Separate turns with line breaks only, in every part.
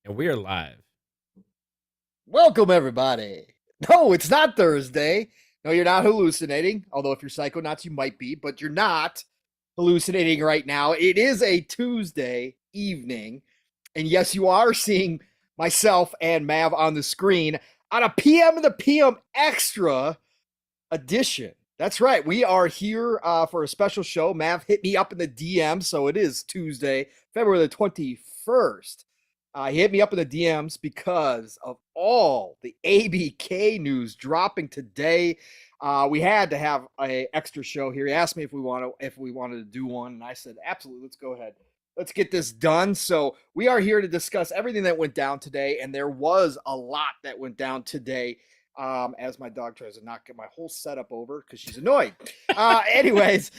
And we are live.
Welcome, everybody. No, it's not Thursday. No, you're not hallucinating. Although, if you're Psychonauts, you might be, but you're not hallucinating right now. It is a Tuesday evening. And yes, you are seeing myself and Mav on the screen on a PM in the PM Extra edition. That's right. We are here for a special show. Mav hit me up in the DM. So it is Tuesday, February the 21st. He hit me up in the DMs because of all the ABK news dropping today. We had to have an extra show here. He asked me if we wanted to do one, and I said absolutely. Let's go ahead. Let's get this done. So we are here to discuss everything that went down today, and there was a lot that went down today. As my dog tries to knock my whole setup over because she's annoyed. Anyways,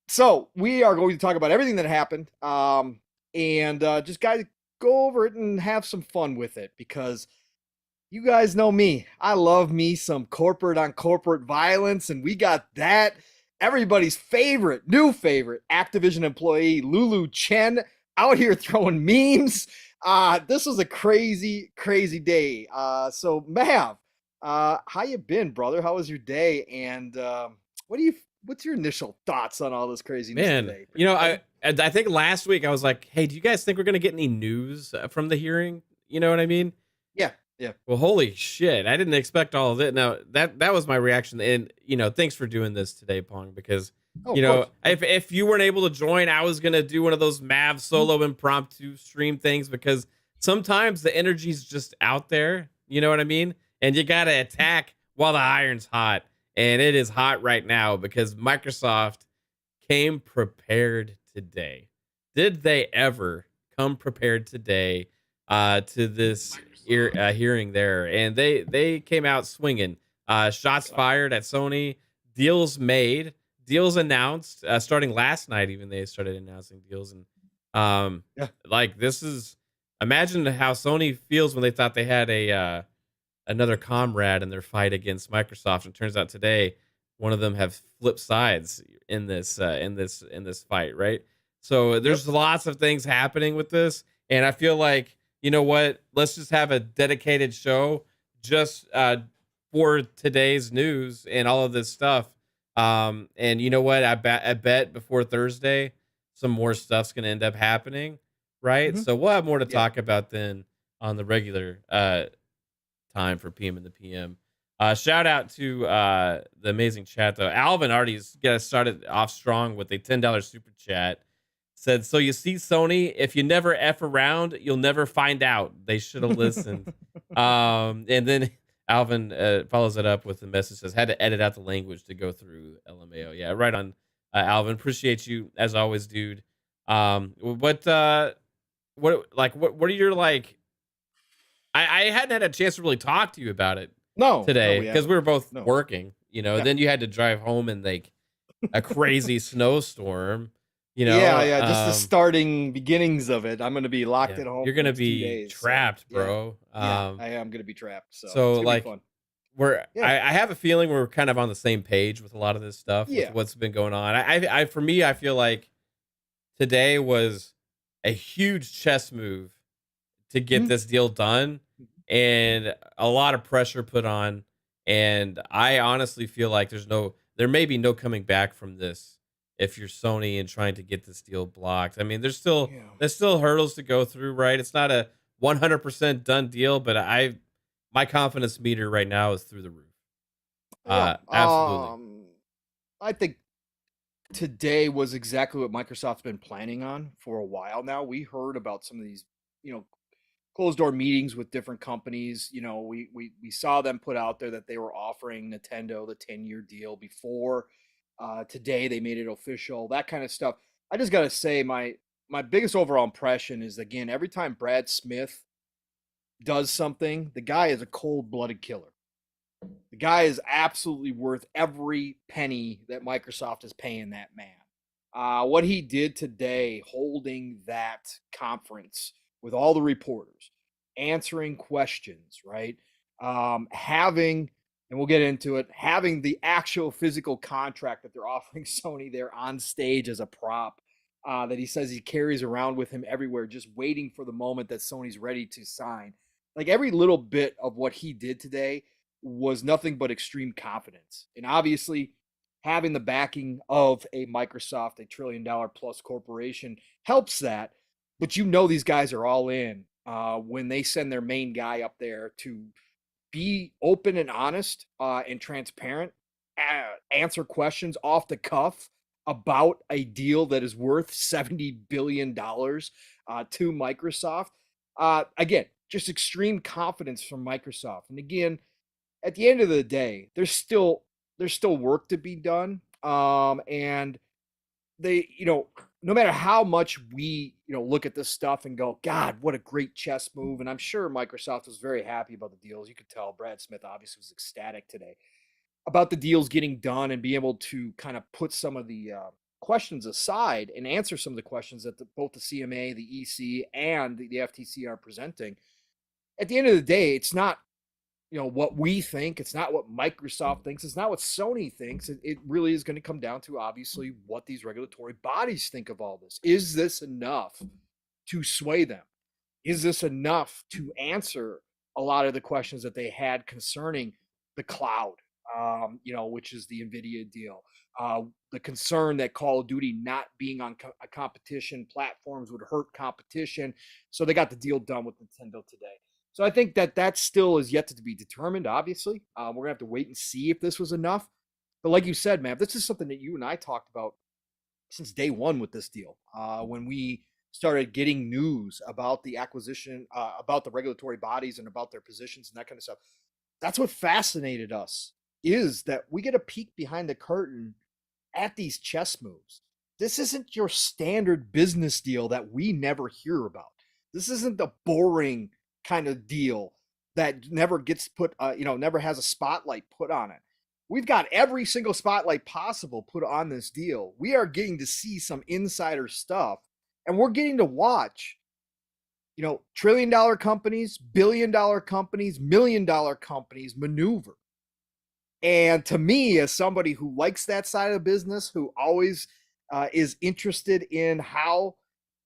so we are going to talk about everything that happened, and just guys go over it and have some fun with it because you guys know me. I love me some corporate on corporate violence, and we got that. Everybody's favorite, new favorite Activision employee, Lulu Chen, out here throwing memes. This was a crazy, crazy day. So Mav, how you been, brother? How was your day? And what's your initial thoughts on all this craziness today?
I think last week I was like, hey, do you guys think we're gonna get any news from the hearing? You know what I mean?
Yeah.
Well, holy shit, I didn't expect all of it. Now that was my reaction, and thanks for doing this today, Pong, because if you weren't able to join, I was gonna do one of those Mav solo impromptu stream things because sometimes the energy's just out there. You know what I mean? And you gotta attack while the iron's hot, and it is hot right now because Microsoft came prepared today. Did they ever come prepared today to this hearing there? And they came out swinging. Shots fired at Sony. Deals made. Deals announced. Starting last night, even they started announcing deals. And this is, imagine how Sony feels when they thought they had another comrade in their fight against Microsoft. And it turns out today, one of them have flipped sides in this fight, right? So there's lots of things happening with this, and I feel like, you know what? Let's just have a dedicated show just for today's news and all of this stuff. And you know what? I bet before Thursday, some more stuff's gonna end up happening, right?
Mhm.
So we'll have more to talk about then on the regular time for PM and the PM. Shout out to the amazing chat though. Alvin already's got started off strong with a $10 super chat. Said, so you see, Sony, if you never F around, you'll never find out. They should have listened. And then Alvin follows it up with the message, says, had to edit out the language to go through LMAO. Yeah, right on, Alvin. Appreciate you as always, dude. What are your I hadn't had a chance to really talk to you about it today because we were both working, then you had to drive home in like a crazy snowstorm,
just the starting beginnings of it. I'm going to be locked at home.
You're going to be trapped, bro.
I am going to be trapped. So
it's
like, be fun.
I have a feeling we're kind of on the same page with a lot of this stuff, with what's been going on. For me, I feel like today was a huge chess move to get this deal done, and a lot of pressure put on. And I honestly feel like there may be no coming back from this if you're Sony and trying to get this deal blocked. I mean, there's still hurdles to go through, right? It's not a 100% done deal, but my confidence meter right now is through the roof. Absolutely.
I think today was exactly what Microsoft's been planning on for a while now. We heard about some of these, closed door meetings with different companies. We saw them put out there that they were offering Nintendo the 10-year deal before. Today they made it official, that kind of stuff. I just gotta say, my biggest overall impression is, again, every time Brad Smith does something, the guy is a cold-blooded killer. The guy is absolutely worth every penny that Microsoft is paying that man. What he did today, holding that conference with all the reporters, answering questions, right? Having, and we'll get into it, having the actual physical contract that they're offering Sony there on stage as a prop. that he says he carries around with him everywhere, just waiting for the moment that Sony's ready to sign. Like every little bit of what he did today was nothing but extreme confidence. And obviously, having the backing of a Microsoft, a $1 trillion plus corporation, helps that. But you know, these guys are all in when they send their main guy up there to be open and honest and transparent, answer questions off the cuff about a deal that is worth $70 billion to Microsoft. Again, just extreme confidence from Microsoft. And again, at the end of the day, there's still work to be done. And they, no matter how much we, look at this stuff and go, God, what a great chess move. And I'm sure Microsoft was very happy about the deals. You could tell Brad Smith obviously was ecstatic today about the deals getting done and being able to kind of put some of the questions aside and answer some of the questions that both the CMA, the EC, and the FTC are presenting. At the end of the day, it's not, what we think. It's not what Microsoft thinks. It's not what Sony thinks. It really is going to come down to, obviously, what these regulatory bodies think of all this. Is this enough to sway them? Is this enough to answer a lot of the questions that they had concerning the cloud, which is the Nvidia deal? The concern that Call of Duty not being on a competition platforms would hurt competition. So they got the deal done with Nintendo today. So I think that still is yet to be determined, obviously. We're going to have to wait and see if this was enough. But like you said, man, this is something that you and I talked about since day one with this deal. When we started getting news about the acquisition, about the regulatory bodies and about their positions and that kind of stuff. That's what fascinated us, is that we get a peek behind the curtain at these chess moves. This isn't your standard business deal that we never hear about. This isn't the boring kind of deal that never gets put, never has a spotlight put on it. We've got every single spotlight possible put on this deal. We are getting to see some insider stuff, and we're getting to watch, $1 trillion companies, $1 billion companies, $1 million companies maneuver. And to me, as somebody who likes that side of the business, who always is interested in how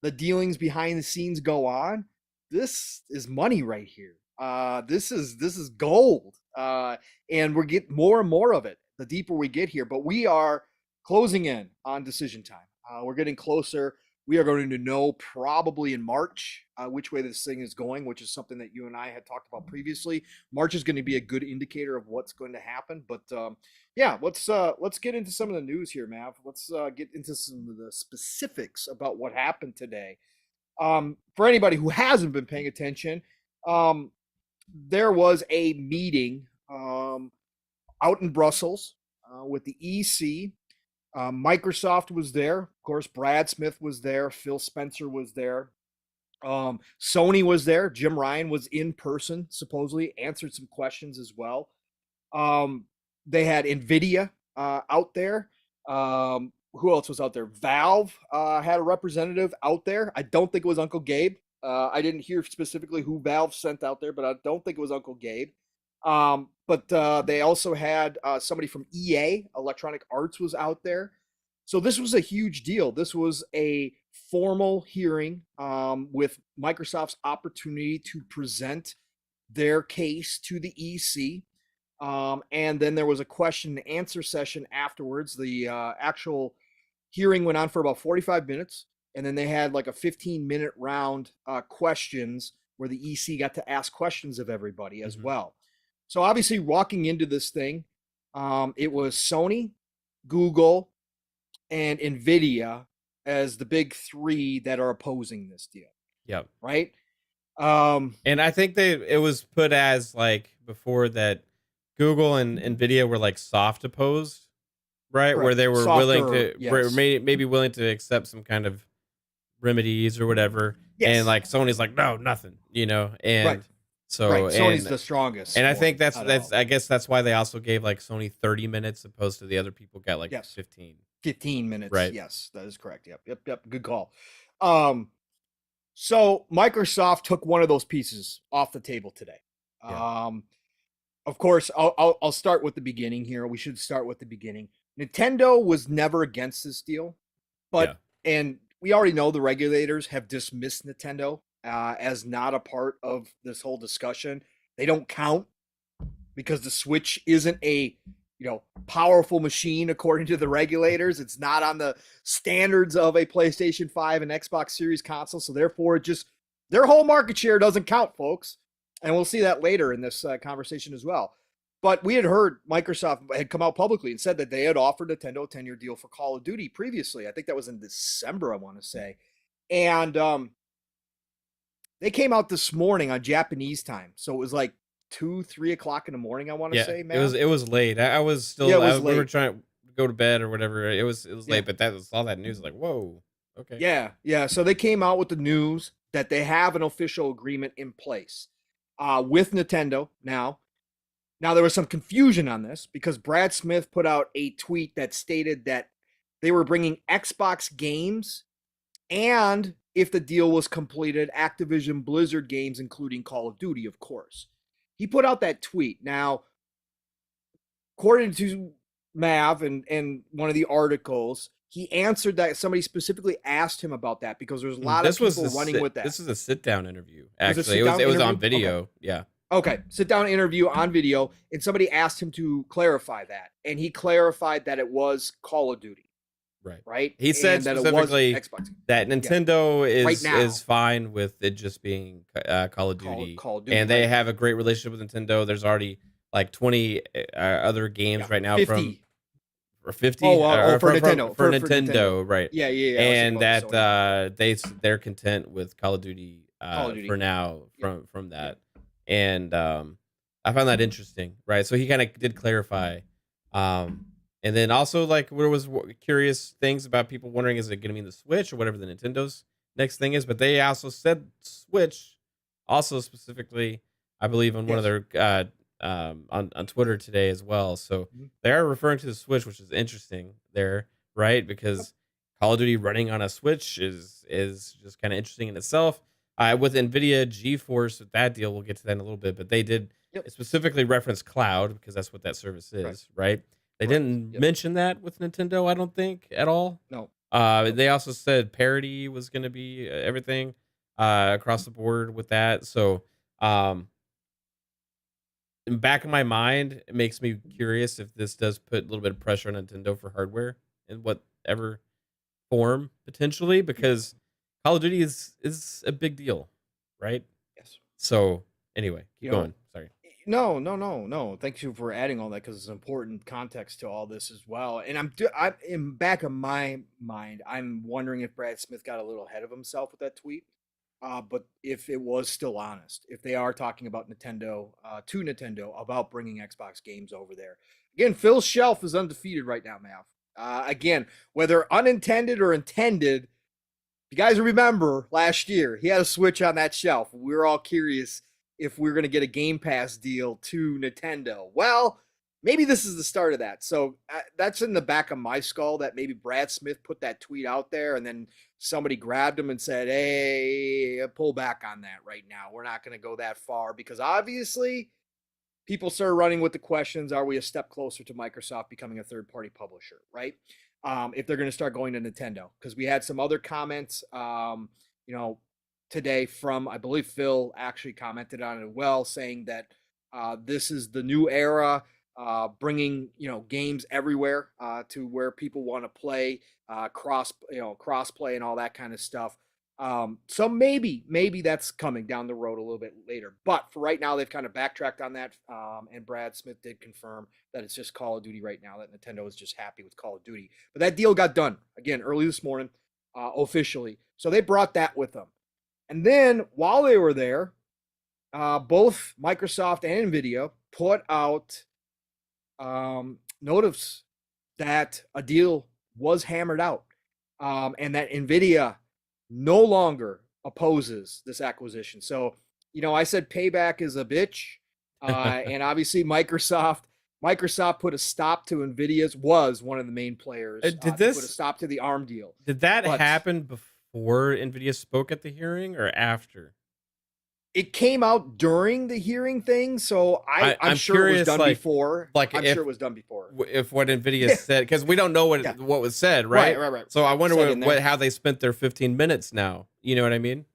the dealings behind the scenes go on, this is money right here. This is gold. And we're getting more and more of it the deeper we get here. But we are closing in on decision time. We're getting closer. We are going to know probably in March which way this thing is going, which is something that you and I had talked about previously. March is going to be a good indicator of what's going to happen. But let's get into some of the news here, Mav. Let's get into some of the specifics about what happened today. For anybody who hasn't been paying attention, there was a meeting out in Brussels with the EC. Microsoft was there. Of course, Brad Smith was there. Phil Spencer was there. Sony was there. Jim Ryan was in person, supposedly, answered some questions as well. They had Nvidia out there. Who else was out there? Valve had a representative out there. I don't think it was Uncle Gabe. I didn't hear specifically who Valve sent out there, but I don't think it was Uncle Gabe. But they also had somebody from EA, Electronic Arts, was out there. So this was a huge deal. This was a formal hearing with Microsoft's opportunity to present their case to the EC. And then there was a question and answer session afterwards. The actual hearing went on for about 45 minutes. And then they had like a 15-minute round questions where the EC got to ask questions of everybody as well. So obviously walking into this thing, it was Sony, Google, and Nvidia as the big three that are opposing this deal.
Yep.
Right?
And I think it was put as like before that Google and Nvidia were like soft opposed, right? Where they were willing to maybe willing to accept some kind of remedies or whatever. Yes. And like Sony's like, no, nothing, and so
Sony's the strongest.
And I think that's I guess that's why they also gave like Sony 30 minutes opposed to the other people got like 15.
15 minutes.
Right.
Yes, that is correct. Yep. Good call. So Microsoft took one of those pieces off the table today. Yeah. Of course, I'll start with the beginning here. We should start with the beginning. Nintendo was never against this deal, but and we already know the regulators have dismissed Nintendo as not a part of this whole discussion. They don't count because the Switch isn't a powerful machine according to the regulators. It's not on the standards of a PlayStation 5 and Xbox Series console, so therefore their whole market share doesn't count, folks. And we'll see that later in this conversation as well. But we had heard Microsoft had come out publicly and said that they had offered Nintendo a 10-year deal for Call of Duty previously. I think that was in December, I want to say. And they came out this morning on Japanese time. So it was like 2-3 o'clock in the morning, I want to say, man.
It was late. I was still we were trying to go to bed or whatever. It was late, but that was all that news like, whoa. Okay.
Yeah. So they came out with the news that they have an official agreement in place with Nintendo now. Now, there was some confusion on this because Brad Smith put out a tweet that stated that they were bringing Xbox games and, if the deal was completed, Activision Blizzard games, including Call of Duty, of course. He put out that tweet. Now, according to Mav and one of the articles, he answered that somebody specifically asked him about that because there's a lot of people running with that.
This is a sit-down interview, actually. It was on video,
okay.
Yeah.
Okay, sit-down interview on video, and somebody asked him to clarify that, and he clarified that it was Call of Duty. Right?
He said
that
specifically
it was Xbox.
that Nintendo is fine with it just being Call of Duty.
Call of Duty,
and they have a great relationship with Nintendo. There's already like 20 other games right now
50.
For 50
for Nintendo.
For Nintendo, right?
Yeah.
And that they're content with Call of Duty, for now from that. And I found that interesting, right? So he kind of did clarify. And then also, like, there was curious things about people wondering, is it going to be the Switch or whatever the Nintendo's next thing is? But they also said Switch, also specifically, I believe, on one of their on Twitter today as well. So they are referring to the Switch, which is interesting there, right? Because Call of Duty running on a Switch is just kind of interesting in itself. With Nvidia GeForce, with that deal, we'll get to that in a little bit, but they did specifically reference cloud because that's what that service is, right? They didn't mention that with Nintendo, I don't think, at all.
No.
They also said parity was going to be everything across the board with that. So in back of my mind, it makes me curious if this does put a little bit of pressure on Nintendo for hardware in whatever form, potentially, because Call of Duty is a big deal, right?
Yes.
So anyway, keep going. Sorry.
No. Thank you for adding all that because it's important context to all this as well. And I'm in back of my mind, I'm wondering if Brad Smith got a little ahead of himself with that tweet. But if it was still honest, if they are talking about Nintendo to Nintendo about bringing Xbox games over there. Again, Phil's shelf is undefeated right now, Mav. Again, whether unintended or intended, if you guys remember last year, he had a Switch on that shelf. We were all curious if we were going to get a Game Pass deal to Nintendo. Well, maybe this is the start of that. So that's in the back of my skull that maybe Brad Smith put that tweet out there and then somebody grabbed him and said, hey, pull back on that right now. We're not going to go that far because obviously people started running with the questions. Are we a step closer to Microsoft becoming a third-party publisher, right? If they're going to start going to Nintendo, because we had some other comments, today from, I believe Phil actually commented on it as well, saying that this is the new era, bringing games everywhere to where people want to play, cross play and all that kind of stuff. So maybe that's coming down the road a little bit later. But for right now, they've kind of backtracked on that. And Brad Smith did confirm that it's just Call of Duty right now, that Nintendo is just happy with Call of Duty. But that deal got done, again, early this morning, officially. So they brought that with them. And then while they were there, both Microsoft and Nvidia put out notice that a deal was hammered out and that Nvidia no longer opposes this acquisition. So, I said payback is a bitch. And obviously Microsoft put a stop to Nvidia's, was one of the main players. Put a stop to the ARM deal.
Did that happen before Nvidia spoke at the hearing or after?
It came out during the hearing thing, so I'm sure
curious,
it was done before. I'm sure it was done before.
If what Nvidia said, because we don't know what was said, right?
Right.
So I wonder how they spent their 15 minutes now. You know what I mean?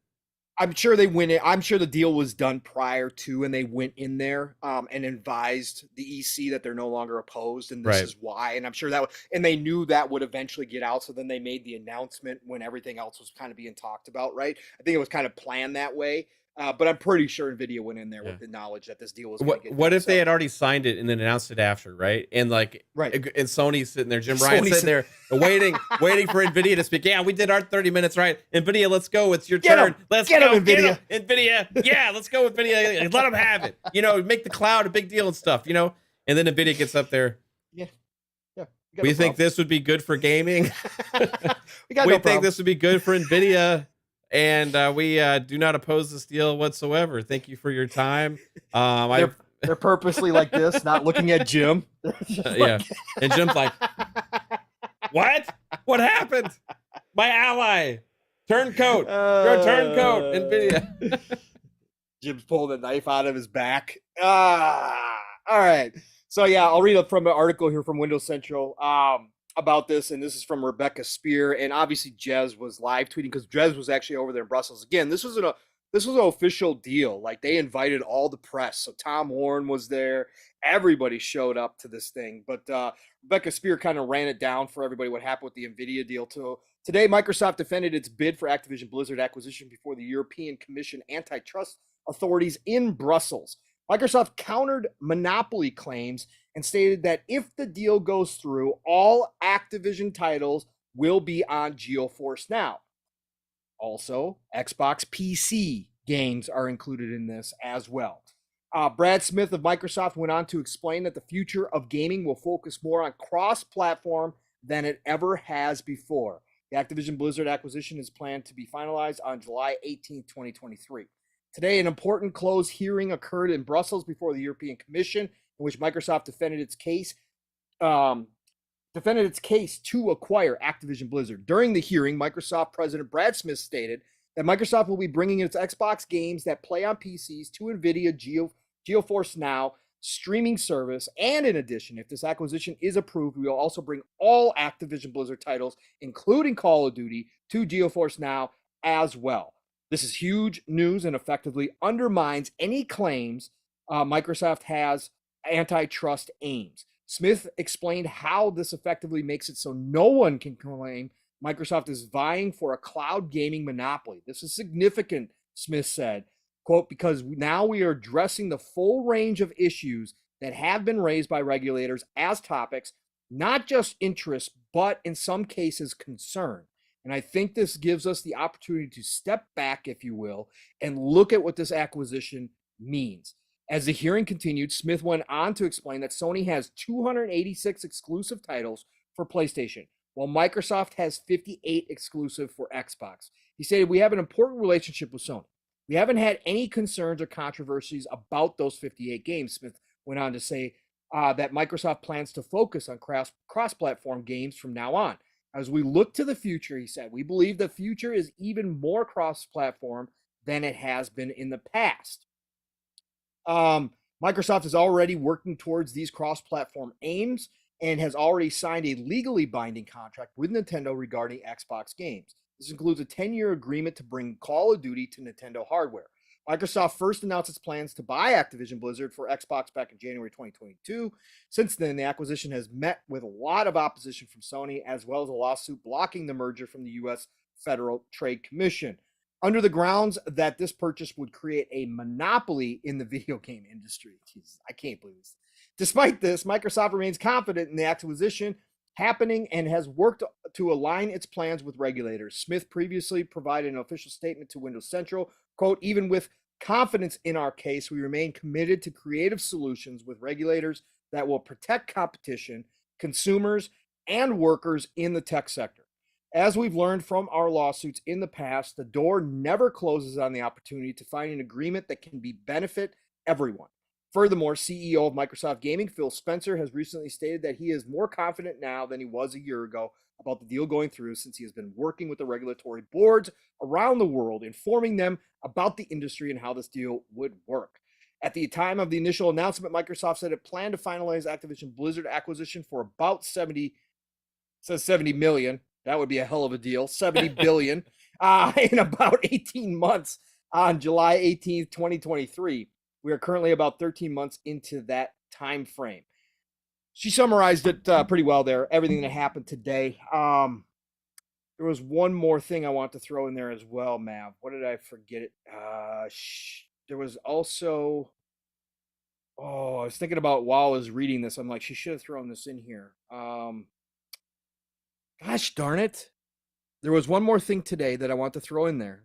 I'm sure they went in. I'm sure the deal was done prior to, and they went in there and advised the EC that they're no longer opposed, and this is why. And I'm sure and they knew that would eventually get out. So then they made the announcement when everything else was kind of being talked about, right? I think it was kind of planned that way. But I'm pretty sure Nvidia went in there with the knowledge that this deal was going to get done.
What if they had already signed it and then announced it after, right? And and Sony's sitting there, Jim Ryan's sitting there waiting for Nvidia to speak. Yeah, we did our 30 minutes, right? Nvidia, let's go. It's your turn. Let's go,
Nvidia.
Nvidia. Yeah, let's go with Nvidia. Let them have it. You know, make the cloud a big deal and stuff. You know, and then Nvidia gets up there.
Yeah.
We think this would be good for gaming.
we
think this would be good for Nvidia. And we do not oppose this deal whatsoever. Thank you for your time.
They're purposely like this, not looking at Jim.
Yeah. And Jim's like, what? What happened? My ally. Turncoat. You're a turncoat, Nvidia.
Jim's pulling a knife out of his back. All right. So, yeah, I'll read from an article here from Windows Central. About this, and this is from Rebecca Spear, and obviously Jez was live tweeting because Jez was actually over there in Brussels. Again, this was an official deal. Like, they invited all the press, so Tom Warren was there. Everybody showed up to this thing, but Rebecca Spear kind of ran it down for everybody what happened with the Nvidia deal. Today, Microsoft defended its bid for Activision Blizzard acquisition before the European Commission antitrust authorities in Brussels. Microsoft countered monopoly claims and stated that if the deal goes through, all Activision titles will be on GeForce Now. Also, Xbox PC games are included in this as well. Brad Smith of Microsoft went on to explain that the future of gaming will focus more on cross-platform than it ever has before. The Activision Blizzard acquisition is planned to be finalized on July 18, 2023. Today, an important closed hearing occurred in Brussels before the European Commission, in which Microsoft defended its case to acquire Activision Blizzard. During the hearing, Microsoft President Brad Smith stated that Microsoft will be bringing its Xbox games that play on PCs to Nvidia GeForce Now streaming service, and in addition, if this acquisition is approved, we will also bring all Activision Blizzard titles, including Call of Duty, to GeForce Now as well. This is huge news and effectively undermines any claims Microsoft has antitrust aims. Smith explained how this effectively makes it so no one can claim Microsoft is vying for a cloud gaming monopoly. This is significant, Smith said, quote, because now we are addressing the full range of issues that have been raised by regulators as topics, not just interest, but in some cases concern. And I think this gives us the opportunity to step back, if you will, and look at what this acquisition means. As the hearing continued, Smith went on to explain that Sony has 286 exclusive titles for PlayStation, while Microsoft has 58 exclusive for Xbox. He stated, we have an important relationship with Sony. We haven't had any concerns or controversies about those 58 games. Smith went on to say that Microsoft plans to focus on cross-platform games from now on. As we look to the future, he said, we believe the future is even more cross-platform than it has been in the past. Microsoft is already working towards these cross-platform aims and has already signed a legally binding contract with Nintendo regarding Xbox games. This includes a 10-year agreement to bring Call of Duty to Nintendo hardware. Microsoft first announced its plans to buy Activision Blizzard for Xbox back in January 2022. Since then, the acquisition has met with a lot of opposition from Sony, as well as a lawsuit blocking the merger from the U.S. Federal Trade Commission, under the grounds that this purchase would create a monopoly in the video game industry. Jesus, I can't believe this. Despite this, Microsoft remains confident in the acquisition happening and has worked to align its plans with regulators. Smith previously provided an official statement to Windows Central, quote, even with confidence in our case, we remain committed to creative solutions with regulators that will protect competition, consumers, and workers in the tech sector. As we've learned from our lawsuits in the past, the door never closes on the opportunity to find an agreement that can benefit everyone. Furthermore, CEO of Microsoft Gaming, Phil Spencer, has recently stated that he is more confident now than he was a year ago about the deal going through, since he has been working with the regulatory boards around the world, informing them about the industry and how this deal would work. At the time of the initial announcement, Microsoft said it planned to finalize Activision Blizzard acquisition for about 70 million. That would be a hell of a deal. 70 billion in about 18 months on July 18th, 2023. We are currently about 13 months into that time frame. She summarized it pretty well there, everything that happened today. There was one more thing I want to throw in there as well, Mav. What did I forget it? There was also, I was thinking about while I was reading this, I'm like, she should have thrown this in here. Gosh darn it. There was one more thing today that I want to throw in there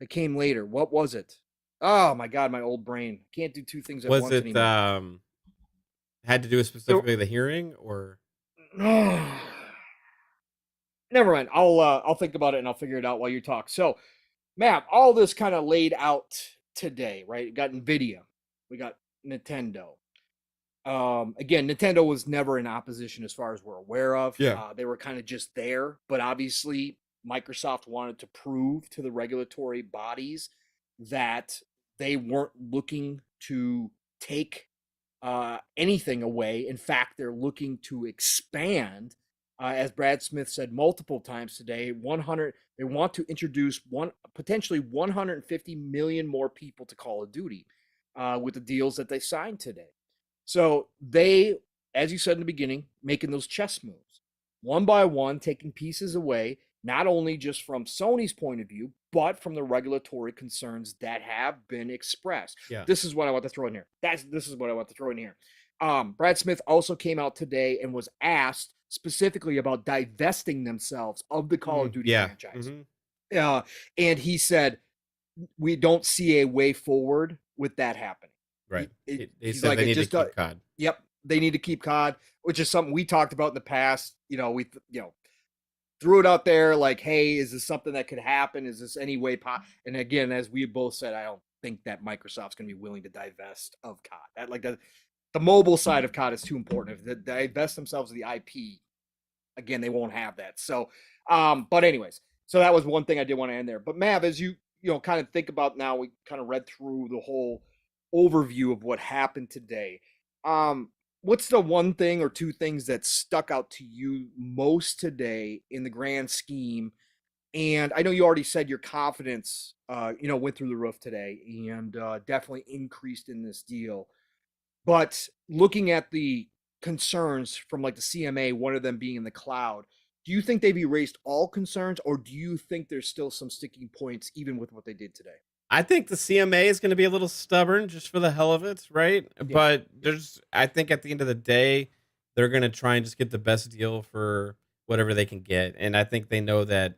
that came later. What was it? Oh my God, my old brain. Can't do two things at once anymore.
Was it had to do with specifically the hearing, or?
Never mind. I'll think about it and I'll figure it out while you talk. So, Matt, all this kind of laid out today, right? We got Nvidia, we got Nintendo. Again, Nintendo was never in opposition as far as we're aware of.
Yeah.
They were kind of just there, but obviously Microsoft wanted to prove to the regulatory bodies that they weren't looking to take anything away. In fact, they're looking to expand. As Brad Smith said multiple times today, they want to introduce potentially 150 million more people to Call of Duty with the deals that they signed today. So they, as you said in the beginning, making those chess moves, one by one, taking pieces away, not only just from Sony's point of view, but from the regulatory concerns that have been expressed.
Yeah.
This is what I want to throw in here. This is what I want to throw in here. Brad Smith also came out today and was asked specifically about divesting themselves of the Call of Duty franchise. And he said, we don't see a way forward with that happening.
Right. He said like, they need to keep COD.
Yep. They need to keep COD, which is something we talked about in the past. We threw it out there like, hey, is this something that could happen? Is this any way And again, as we both said, I don't think that Microsoft's going to be willing to divest of COD. The mobile side of COD is too important. If they divest themselves of the IP, again, they won't have that. So, but anyways, so that was one thing I did want to end there. But Mav, as you kind of think about now, we kind of read through the whole overview of what happened today. What's the one thing or two things that stuck out to you most today in the grand scheme? And I know you already said your confidence, went through the roof today and definitely increased in this deal. But looking at the concerns from like the CMA, one of them being in the cloud, do you think they've erased all concerns, or do you think there's still some sticking points even with what they did today?
I think the CMA is going to be a little stubborn just for the hell of it, right? Yeah. But I think at the end of the day, they're going to try and just get the best deal for whatever they can get. And I think they know that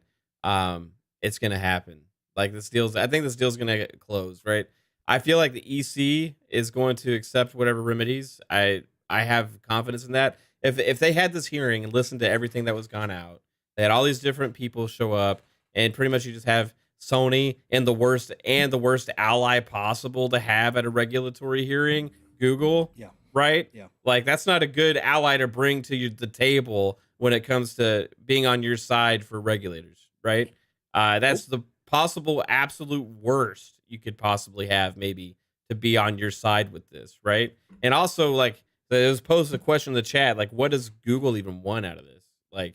it's going to happen. I think this deal's going to get closed, right? I feel like the EC is going to accept whatever remedies. I have confidence in that. If they had this hearing and listened to everything that was gone out, they had all these different people show up, and pretty much you just have Sony and the worst ally possible to have at a regulatory hearing, Google.
Yeah.
Right?
Yeah.
Like, that's not a good ally to bring to the table when it comes to being on your side for regulators, right? That's the possible absolute worst you could possibly have, maybe, to be on your side with this, right? And also, like, it was posed a question in the chat, like, what does Google even want out of this? Like,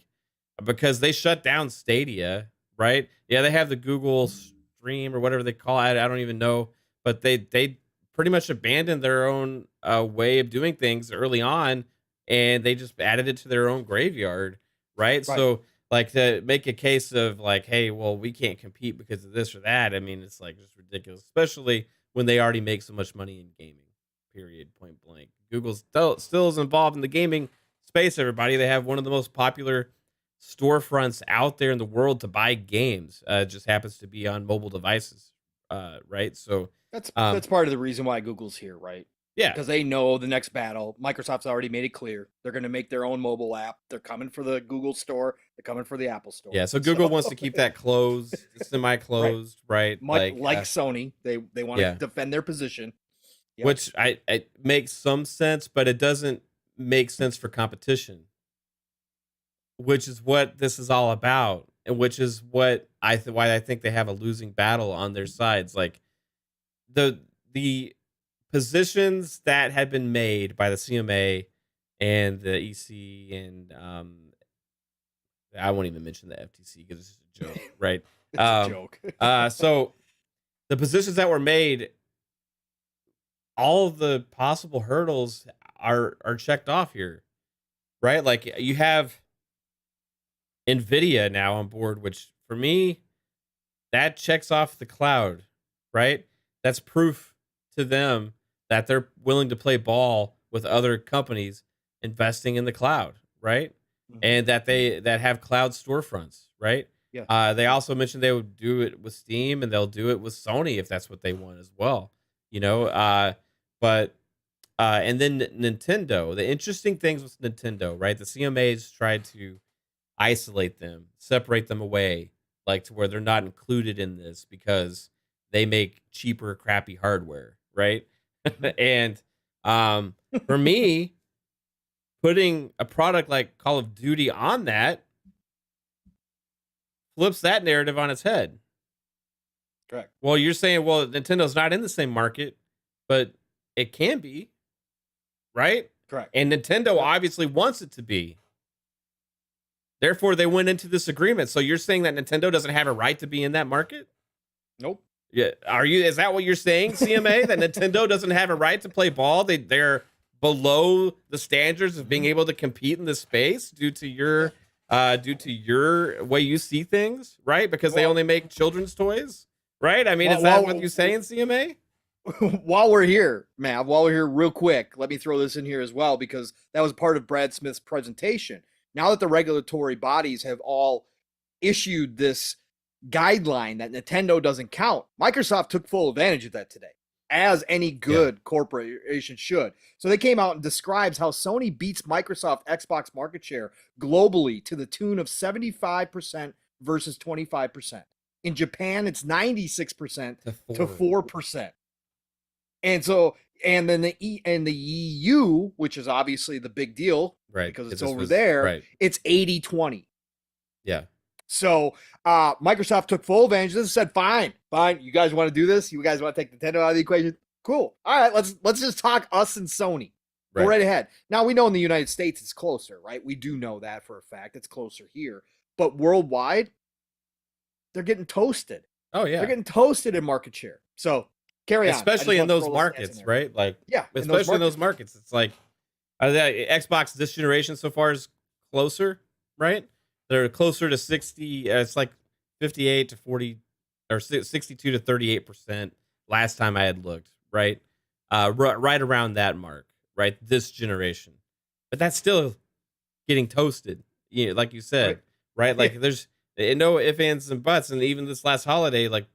because they shut down Stadia, right? Yeah, they have the Google Stream or whatever they call it. I don't even know, but they pretty much abandoned their own way of doing things early on, and they just added it to their own graveyard, right? So, like, to make a case of like, hey, well, we can't compete because of this or that. I mean, it's like just ridiculous, especially when they already make so much money in gaming. Period. Point blank. Google still is involved in the gaming space. Everybody, they have one of the most popular storefronts out there in the world to buy games. It just happens to be on mobile devices, right? So
that's part of the reason why Google's here, right?
Yeah,
because they know the next battle. Microsoft's already made it clear they're going to make their own mobile app. They're coming for the Google store. They're coming for the Apple store.
Yeah, so Google wants to keep that closed, semi-closed, right?
Like Sony, they want to defend their position. Yep.
which it makes some sense, but it doesn't make sense for competition, which is what this is all about, and which is what why I think they have a losing battle on their sides. Like the positions that had been made by the CMA and the EC and I won't even mention the FTC because it's just a joke, right?
It's a joke.
So the positions that were made, all of the possible hurdles are checked off here, right? Like you have Nvidia now on board, which for me, that checks off the cloud, right? That's proof to them that they're willing to play ball with other companies investing in the cloud, right? And that that have cloud storefronts, right?
Yeah.
They also mentioned they would do it with Steam, and they'll do it with Sony if that's what they want as well. You know, but and then Nintendo. The interesting things with Nintendo, right? The CMAs tried to isolate them, separate them away, like to where they're not included in this because they make cheaper, crappy hardware, right? And for me, putting a product like Call of Duty on that flips that narrative on its head.
Correct.
Well, you're saying, well, Nintendo's not in the same market, but it can be, right?
Correct.
And Nintendo obviously wants it to be. Therefore, they went into this agreement. So you're saying that Nintendo doesn't have a right to be in that market?
Nope.
Yeah. Is that what you're saying, CMA? That Nintendo doesn't have a right to play ball? They're below the standards of being able to compete in this space due to your way you see things, right? Because they only make children's toys, right? I mean, is that what you're saying, CMA?
While we're here, Mav, real quick, let me throw this in here as well, because that was part of Brad Smith's presentation. Now that the regulatory bodies have all issued this guideline that Nintendo doesn't count, Microsoft took full advantage of that today, as any good corporation should. So they came out and describes how Sony beats Microsoft Xbox market share globally to the tune of 75% versus 25%. In Japan, it's 96% to 4%. And so, and then the EU, which is obviously the big deal,
right?
Because it's over there,
right.
It's 80-20.
Yeah.
So Microsoft took full advantage of this and said, fine, you guys want to do this? You guys want to take Nintendo out of the equation? Cool. All right, let's just talk us and Sony. Go right ahead. Now, we know in the United States it's closer, right? We do know that for a fact. It's closer here. But worldwide, they're getting toasted.
Oh, yeah.
They're getting toasted in market share. So carry on.
Especially in those markets, right? Like,
yeah,
especially in those markets. It's like the Xbox this generation so far is closer, right? They're closer to 60. It's like 58 to 40 or 62 to 38% last time I had looked, right? Right around that mark, right? This generation. But that's still getting toasted, you know, like you said, right? Like there's no ifs, ands, and buts. And even this last holiday, like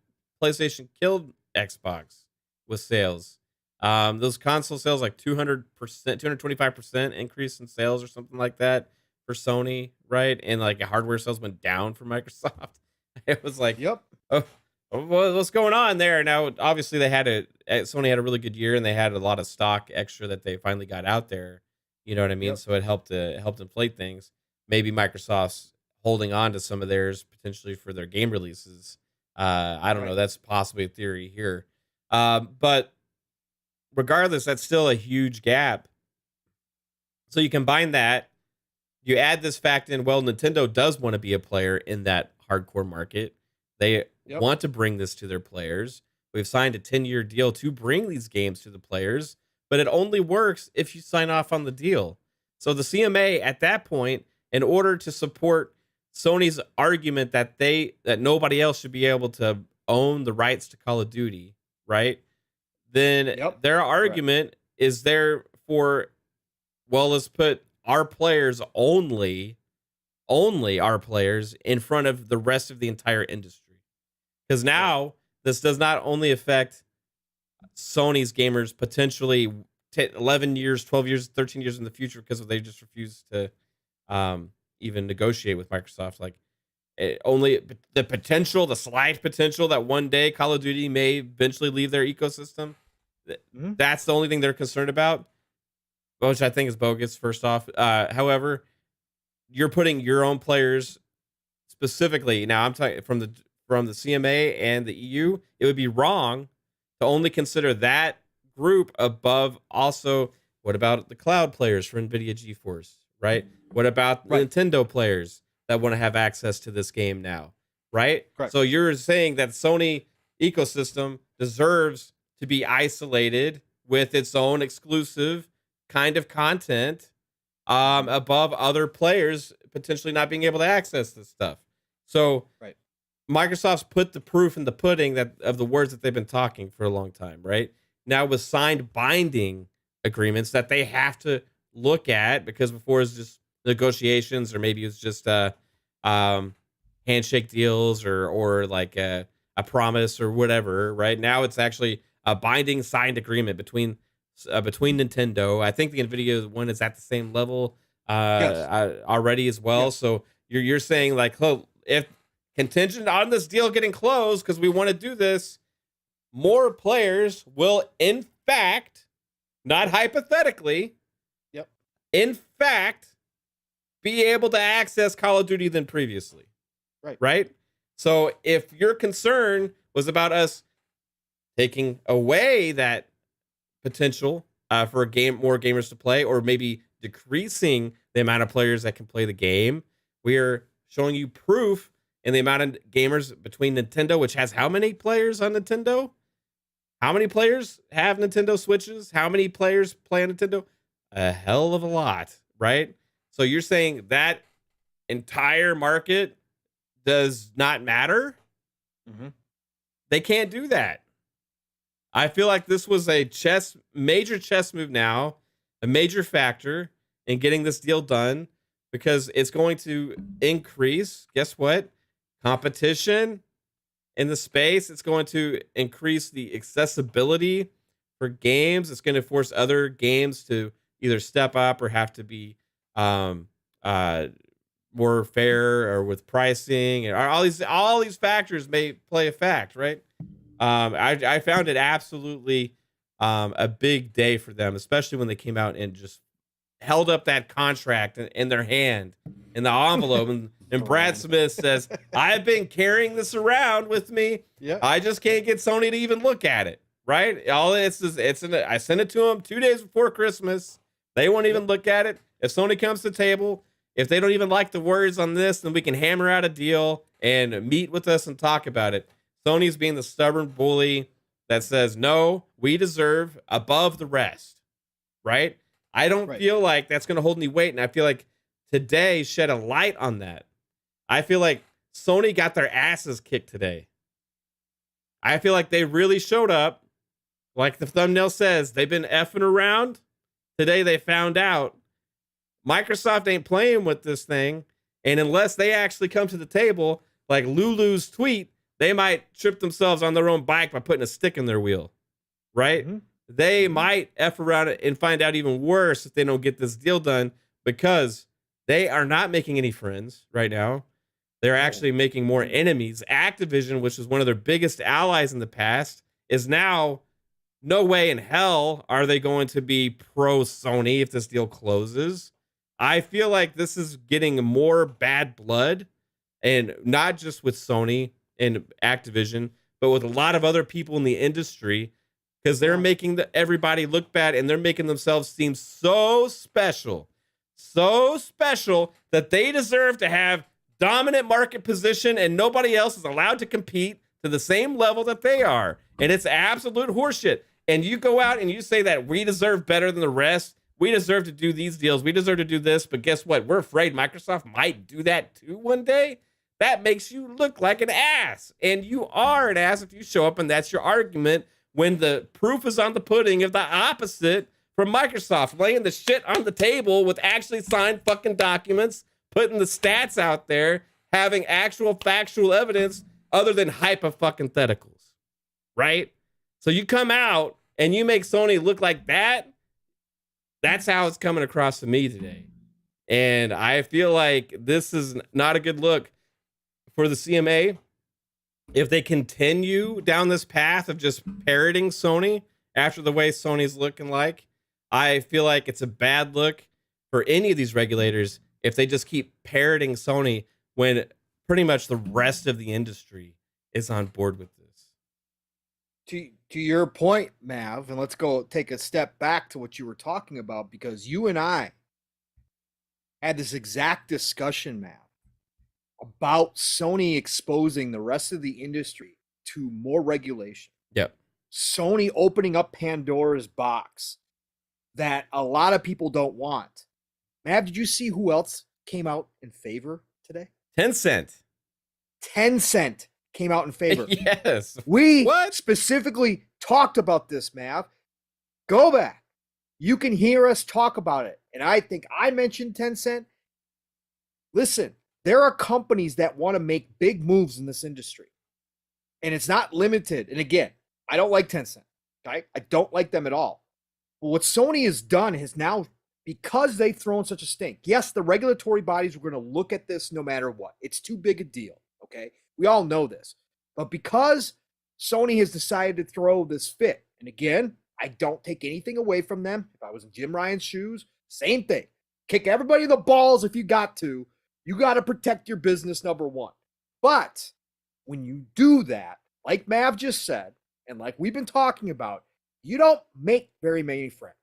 PlayStation killed Xbox with sales. Those console sales, like 200%, 225% increase in sales or something like that for Sony, right? And like hardware sales went down for Microsoft. It was like, oh, what's going on there? Now, obviously, Sony had a really good year, and they had a lot of stock extra that they finally got out there. You know what I mean? So it helped inflate things. Maybe Microsoft's holding on to some of theirs potentially for their game releases. I don't know. That's possibly a theory here. But regardless, that's still a huge gap. So you combine that, you add this fact in, well, Nintendo does want to be a player in that hardcore market. They want to bring this to their players. We've signed a 10-year deal to bring these games to the players, but it only works if you sign off on the deal. So the CMA at that point, in order to support Sony's argument that nobody else should be able to own the rights to Call of Duty, right? Then their argument is there for, well, let's put our players only our players in front of the rest of the entire industry. Because now this does not only affect Sony's gamers potentially 11 years, 12 years, 13 years in the future because they just refuse to even negotiate with Microsoft. Like only the slight potential that one day Call of Duty may eventually leave their ecosystem. That's the only thing they're concerned about, which I think is bogus, first off. However, you're putting your own players specifically. Now, I'm talking from the CMA and the EU. It would be wrong to only consider that group above also. What about the cloud players for NVIDIA GeForce, right? What about Nintendo players that want to have access to this game now, right?
Correct.
So you're saying that Sony ecosystem deserves to be isolated with its own exclusive kind of content above other players potentially not being able to access this stuff. So Microsoft's put the proof in the pudding of the words that they've been talking for a long time, right? Now with signed binding agreements that they have to look at, because before it's just negotiations, or maybe it's just handshake deals or like a promise or whatever. Right now it's actually a binding signed agreement between Nintendo. I think the Nvidia one is at the same level already as well. Yes. So you're saying like, oh, if contingent on this deal getting closed, because we want to do this, more players will in fact, not hypothetically, in fact, be able to access Call of Duty than previously. Right? So if your concern was about us taking away that potential for more gamers to play, or maybe decreasing the amount of players that can play the game, we are showing you proof in the amount of gamers between Nintendo, which has how many players on Nintendo? How many players have Nintendo Switches? How many players play on Nintendo? A hell of a lot, right? So you're saying that entire market does not matter? They can't do that. I feel like this was a major chess move now, a major factor in getting this deal done, because it's going to increase, guess what? Competition in the space. It's going to increase the accessibility for games. It's going to force other games to either step up or have to be more fair, or with pricing, and all these factors may play a fact, right? I found it absolutely a big day for them, especially when they came out and just held up that contract in their hand, in the envelope, and Brad Smith says, "I've been carrying this around with me. I just can't get Sony to even look at it." Right? I sent it to them 2 days before Christmas. They won't even look at it. If Sony comes to the table, if they don't even like the words on this, then we can hammer out a deal and meet with us and talk about it. Sony's being the stubborn bully that says, no, we deserve above the rest, right? I don't feel like that's going to hold any weight, and I feel like today shed a light on that. I feel like Sony got their asses kicked today. I feel like they really showed up. Like the thumbnail says, they've been effing around. Today they found out Microsoft ain't playing with this thing, and unless they actually come to the table, like Lulu's tweet, they might trip themselves on their own bike by putting a stick in their wheel, right? They might F around it and find out even worse if they don't get this deal done, because they are not making any friends right now. They're actually making more enemies. Activision, which was one of their biggest allies in the past, is now, no way in hell are they going to be pro Sony if this deal closes. I feel like this is getting more bad blood, and not just with Sony and Activision, but with a lot of other people in the industry, because they're making everybody look bad, and they're making themselves seem so special that they deserve to have dominant market position, and nobody else is allowed to compete to the same level that they are. And it's absolute horseshit. And you go out and you say that we deserve better than the rest. We deserve to do these deals. We deserve to do this. But guess what? We're afraid Microsoft might do that too one day. That makes you look like an ass. And you are an ass if you show up and that's your argument, when the proof is on the pudding of the opposite from Microsoft, laying the shit on the table with actually signed fucking documents, putting the stats out there, having actual factual evidence other than hypotheticals, right? So you come out and you make Sony look like that. That's how it's coming across to me today. And I feel like this is not a good look for the CMA. If they continue down this path of just parroting Sony after the way Sony's looking like, I feel like it's a bad look for any of these regulators if they just keep parroting Sony when pretty much the rest of the industry is on board with this.
To your point, Mav, and let's go take a step back to what you were talking about, because you and I had this exact discussion, Mav, about Sony exposing the rest of the industry to more regulation.
Yep.
Sony opening up Pandora's box that a lot of people don't want. Mav, did you see who else came out in favor today?
Tencent.
Tencent came out in favor.
Yes.
We specifically talked about this, Mav. Go back. You can hear us talk about it. And I think I mentioned Tencent. Listen, there are companies that want to make big moves in this industry. And it's not limited. And again, I don't like Tencent. Okay? I don't like them at all. But what Sony has done is now, because they've thrown such a stink, yes, the regulatory bodies are going to look at this no matter what. It's too big a deal. Okay? We all know this. But because Sony has decided to throw this fit, and again, I don't take anything away from them. If I was in Jim Ryan's shoes, same thing. Kick everybody in the balls if you got to. You got to protect your business, number one. But when you do that, like Mav just said, and like we've been talking about, you don't make very many friends.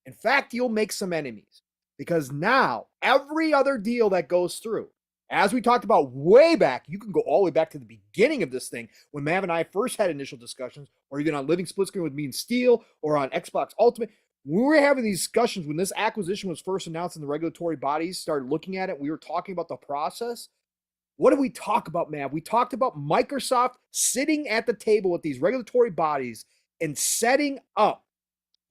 In fact, you'll make some enemies, because now every other deal that goes through, as we talked about way back, you can go all the way back to the beginning of this thing when Mav and I first had initial discussions, or even on Living Split Screen with me and Steel, or on Xbox Ultimate. When we were having these discussions, when this acquisition was first announced and the regulatory bodies started looking at it, we were talking about the process. What did we talk about, Mav? We talked about Microsoft sitting at the table with these regulatory bodies and setting up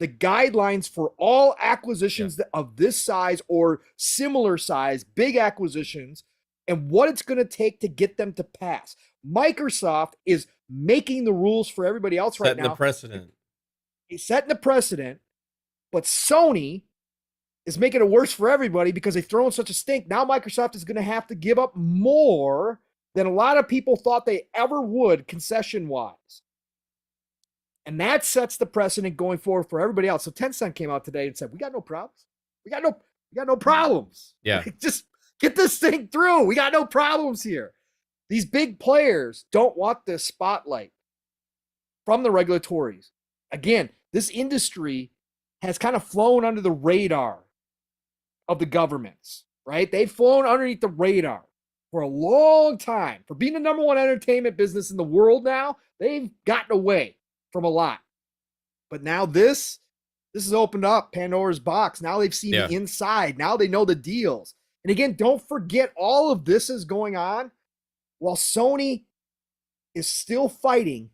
the guidelines for all acquisitions of this size or similar size, big acquisitions, and what it's going to take to get them to pass. Microsoft is making the rules for everybody else right now.
Setting the precedent.
He's setting the precedent, but Sony is making it worse for everybody because they've thrown such a stink. Now Microsoft is going to have to give up more than a lot of people thought they ever would, concession-wise. And that sets the precedent going forward for everybody else. So Tencent came out today and said, we got no problems. We got no problems.
Yeah.
Just get this thing through. We got no problems here. These big players don't want this spotlight from the regulatories. Again, this industry has kind of flown under the radar of the governments, right? They've flown underneath the radar for a long time. For being the number one entertainment business in the world now, they've gotten away from a lot. But now this has opened up Pandora's box. Now they've seen the inside. Now they know the deals. And again, don't forget, all of this is going on while Sony is still fighting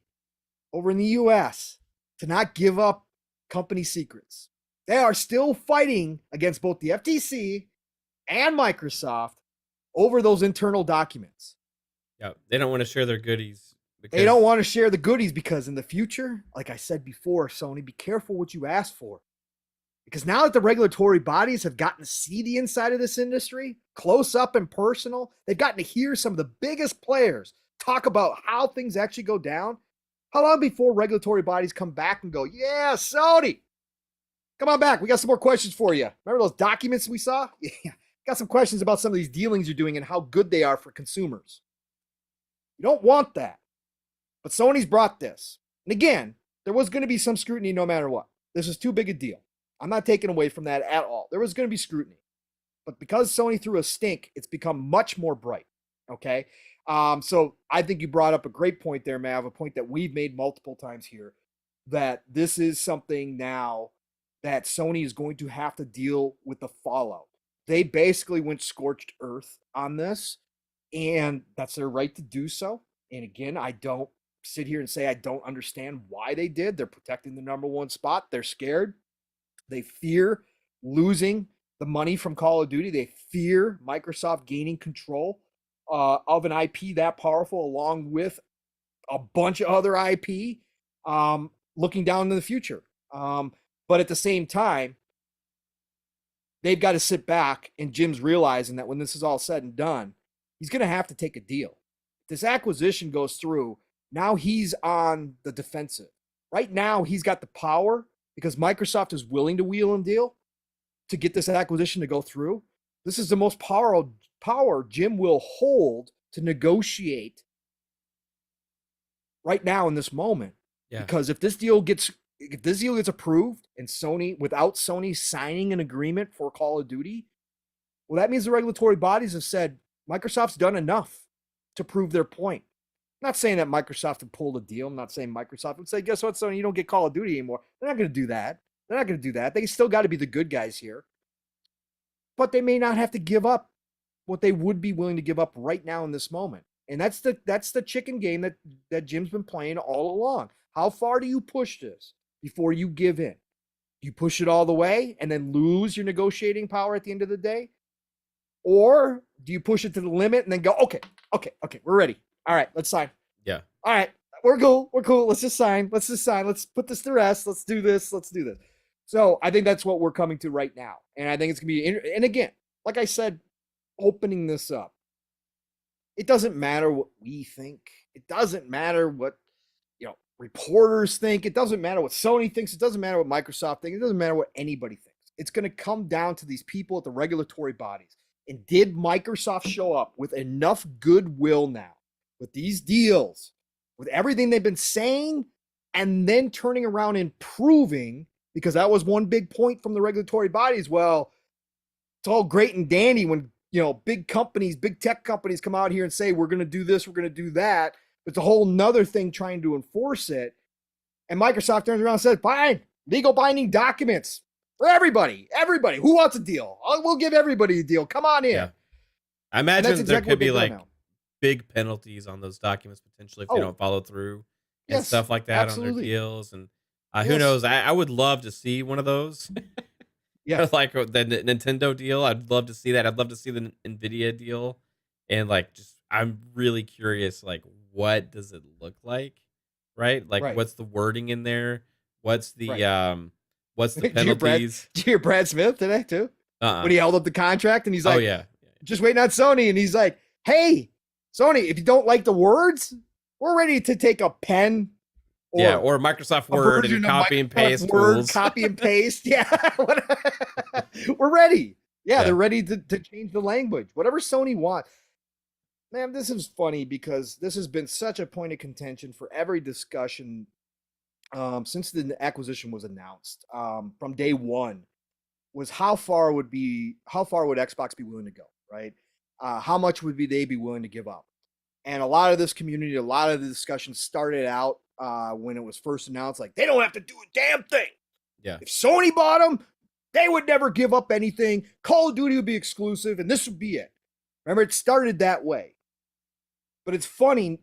over in the US to not give up company secrets. They are still fighting against both the FTC and Microsoft over those internal documents.
Yeah, they don't want to share their goodies.
They don't want to share the goodies because in the future, like I said before, Sony, be careful what you ask for. Because now that the regulatory bodies have gotten to see the inside of this industry, close up and personal, they've gotten to hear some of the biggest players talk about how things actually go down. How long before regulatory bodies come back and go, yeah, Sony, come on back. We got some more questions for you. Remember those documents we saw? Yeah. Got some questions about some of these dealings you're doing and how good they are for consumers. You don't want that. But Sony's brought this. And again, there was going to be some scrutiny no matter what. This is too big a deal. I'm not taking away from that at all. There was going to be scrutiny. But because Sony threw a stink, it's become much more bright. Okay? So I think you brought up a great point there, Mav, a point that we've made multiple times here, that this is something now that Sony is going to have to deal with the fallout. They basically went scorched earth on this, and that's their right to do so. And again, I don't sit here and say I don't understand why they did. They're protecting the number one spot. They're scared. They fear losing the money from Call of Duty. They fear Microsoft gaining control of an IP that powerful, along with a bunch of other IP looking down in the future. But at the same time, they've got to sit back, and Jim's realizing that when this is all said and done, he's going to have to take a deal. If this acquisition goes through, now he's on the defensive. right now he's got the power because Microsoft is willing to wheel and deal to get this acquisition to go through. This is the most power Jim will hold to negotiate right now in this moment. Yeah. Because if this deal gets approved and Sony, without Sony signing an agreement for Call of Duty, well, that means the regulatory bodies have said Microsoft's done enough to prove their point. I'm not saying that Microsoft would pull the deal. I'm not saying Microsoft would say, guess what, Sony, you don't get Call of Duty anymore. They're not going to do that. They're not going to do that. They still got to be the good guys here. But they may not have to give up what they would be willing to give up right now in this moment. And that's the chicken game that Jim's been playing all along. How far do you push this before you give in? You push it all the way and then lose your negotiating power at the end of the day? Or do you push it to the limit and then go, okay, we're ready. All right, let's sign.
Yeah.
All right, we're cool. Let's just sign. Let's put this to rest. Let's do this. So I think that's what we're coming to right now. And I think it's going to be, and again, like I said, opening this up, it doesn't matter what we think. It doesn't matter what, reporters think. It doesn't matter what Sony thinks. It doesn't matter what Microsoft thinks. It doesn't matter what anybody thinks. It's going to come down to these people at the regulatory bodies. And did Microsoft show up with enough goodwill now with these deals, with everything they've been saying, and then turning around and proving, because that was one big point from the regulatory bodies. Well, it's all great and dandy when, big companies, big tech companies come out here and say, we're going to do this, we're going to do that. It's a whole nother thing trying to enforce it. And Microsoft turns around and says, fine, legal binding documents for everybody. Everybody who wants a deal, we'll give everybody a deal. Come on in. Yeah.
I imagine there could be like big penalties on those documents potentially if they don't follow through and stuff like that on their deals. And who knows? I would love to see one of those. Yeah, like the Nintendo deal. I'd love to see that. I'd love to see the Nvidia deal. And I'm really curious, what does it look like? Right? What's the wording in there? What's the penalties?
Did you hear Brad Smith today too? When he held up the contract and he's like, just waiting on Sony. And he's like, hey, Sony, if you don't like the words, we're ready to take a pen.
Or Microsoft Word and copy and paste.
Copy and paste. Yeah. We're ready. Yeah, they're ready to change the language. Whatever Sony wants. Man, this is funny because this has been such a point of contention for every discussion since the acquisition was announced from day one, was how far would Xbox be willing to go, right? How much would they be willing to give up? And a lot of this community, a lot of the discussion started out when it was first announced, like, they don't have to do a damn thing.
Yeah.
If Sony bought them, they would never give up anything. Call of Duty would be exclusive, and this would be it. Remember, it started that way. But it's funny,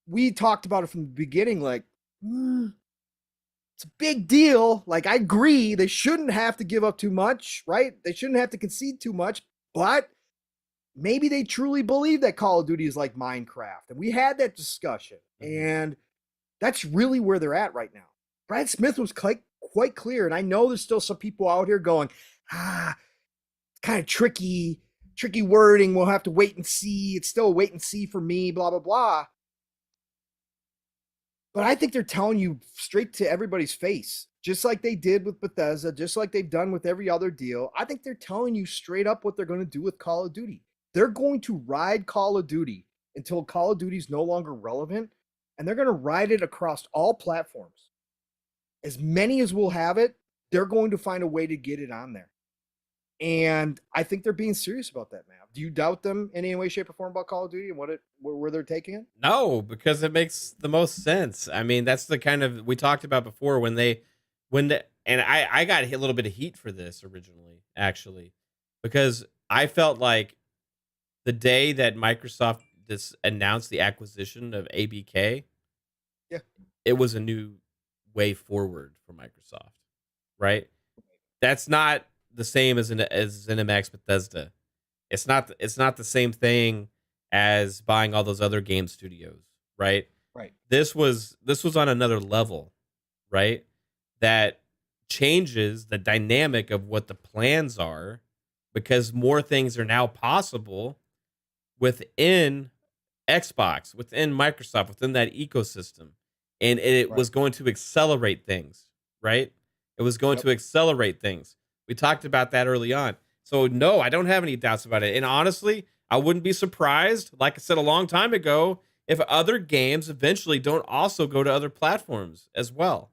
we talked about it from the beginning, like, it's a big deal. Like, I agree, they shouldn't have to give up too much, right? They shouldn't have to concede too much, but maybe they truly believe that Call of Duty is like Minecraft. And we had that discussion, and that's really where they're at right now. Brad Smith was quite clear, and I know there's still some people out here going, it's kind of tricky wording. We'll have to wait and see. It's still a wait and see for me, blah, blah, blah. But I think they're telling you straight to everybody's face, just like they did with Bethesda, just like they've done with every other deal. I think they're telling you straight up what they're going to do with Call of Duty. They're going to ride Call of Duty until Call of Duty is no longer relevant, and they're going to ride it across all platforms. As many as will have it, they're going to find a way to get it on there. And I think they're being serious about that, man. Do you doubt them in any way, shape, or form about Call of Duty and where they're taking it?
No, because it makes the most sense. I mean, that's the kind of, we talked about before and I got a little bit of heat for this originally, actually, because I felt like the day that Microsoft announced the acquisition of ABK, it was a new way forward for Microsoft, right? That's not the same as ZeniMax Bethesda. It's not the same thing as buying all those other game studios, right?
Right.
This was on another level, right? That changes the dynamic of what the plans are, because more things are now possible within Xbox, within Microsoft, within that ecosystem. and it
Right.
was going to accelerate things, right? It was going
Yep.
to accelerate things. We talked about that early on. So no, I don't have any doubts about it. And honestly, I wouldn't be surprised, like I said a long time ago, if other games eventually don't also go to other platforms as well.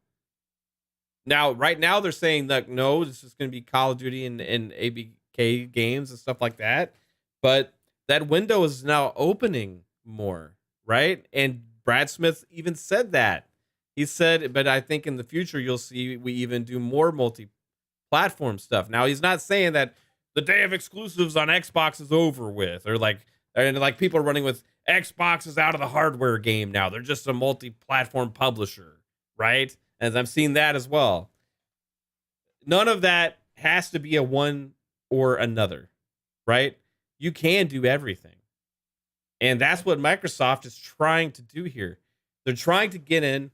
Now, right now they're saying that no, this is going to be Call of Duty and ABK games and stuff like that. But that window is now opening more, right? And Brad Smith even said that. He said, but I think in the future you'll see we even do more multi-platform stuff. Now, he's not saying that the day of exclusives on Xbox is over with, or like people are running with Xbox is out of the hardware game now. They're just a multi-platform publisher, right? And I'm seeing that as well. None of that has to be a one or another, right? You can do everything. And that's what Microsoft is trying to do here. They're trying to get in,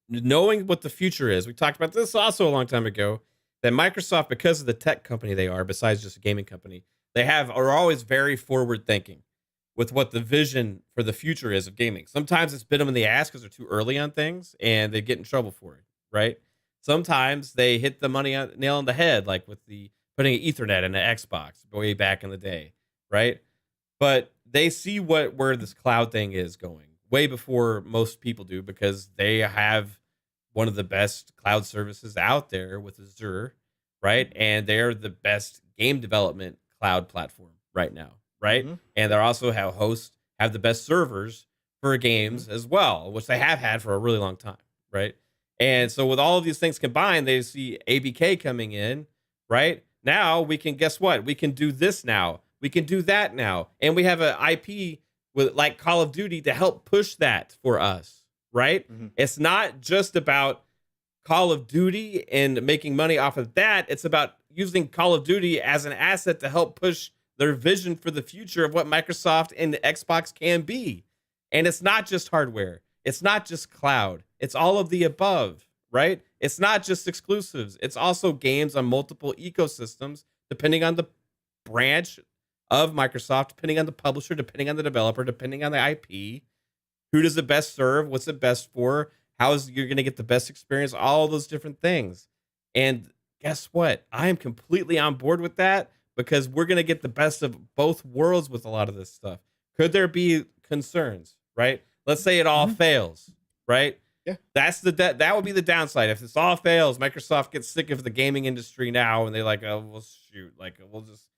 knowing what the future is. We talked about this also a long time ago, that Microsoft, because of the tech company they are, besides just a gaming company, are always very forward thinking with what the vision for the future is of gaming. Sometimes it's bit them in the ass because they're too early on things and they get in trouble for it, right? Sometimes they hit the nail on the head, like with the putting Ethernet in an Xbox way back in the day, right? But they see where this cloud thing is going way before most people do, because they have one of the best cloud services out there with Azure, right? And they're the best game development cloud platform right now, right?
Mm-hmm.
And they also have the best servers for games as well, which they have had for a really long time, right? And so with all of these things combined, they see ABK coming in, right? Now we can, guess what? We can do this now. We can do that now. And we have an IP with like Call of Duty to help push that for us, right?
Mm-hmm.
It's not just about Call of Duty and making money off of that. It's about using Call of Duty as an asset to help push their vision for the future of what Microsoft and Xbox can be. And it's not just hardware. It's not just cloud. It's all of the above, right? It's not just exclusives. It's also games on multiple ecosystems, depending on the branch of Microsoft, depending on the publisher, depending on the developer, depending on the IP. Who does it best serve? What's it best for? How is you're going to get the best experience? All those different things. And guess what? I am completely on board with that, because we're going to get the best of both worlds with a lot of this stuff. Could there be concerns, right? Let's say it all fails, right?
Yeah.
That's that would be the downside. If this all fails, Microsoft gets sick of the gaming industry now, and they're like, oh, well, shoot, like we'll just,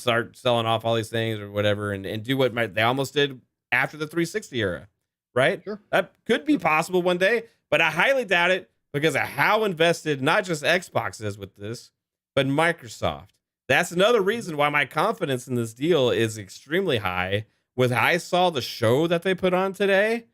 start selling off all these things or whatever, and do what they almost did after the 360 era, right?
Sure.
That could be possible one day, but I highly doubt it because of how invested not just Xbox is with this, but Microsoft. That's another reason why my confidence in this deal is extremely high. I saw the show that they put on today,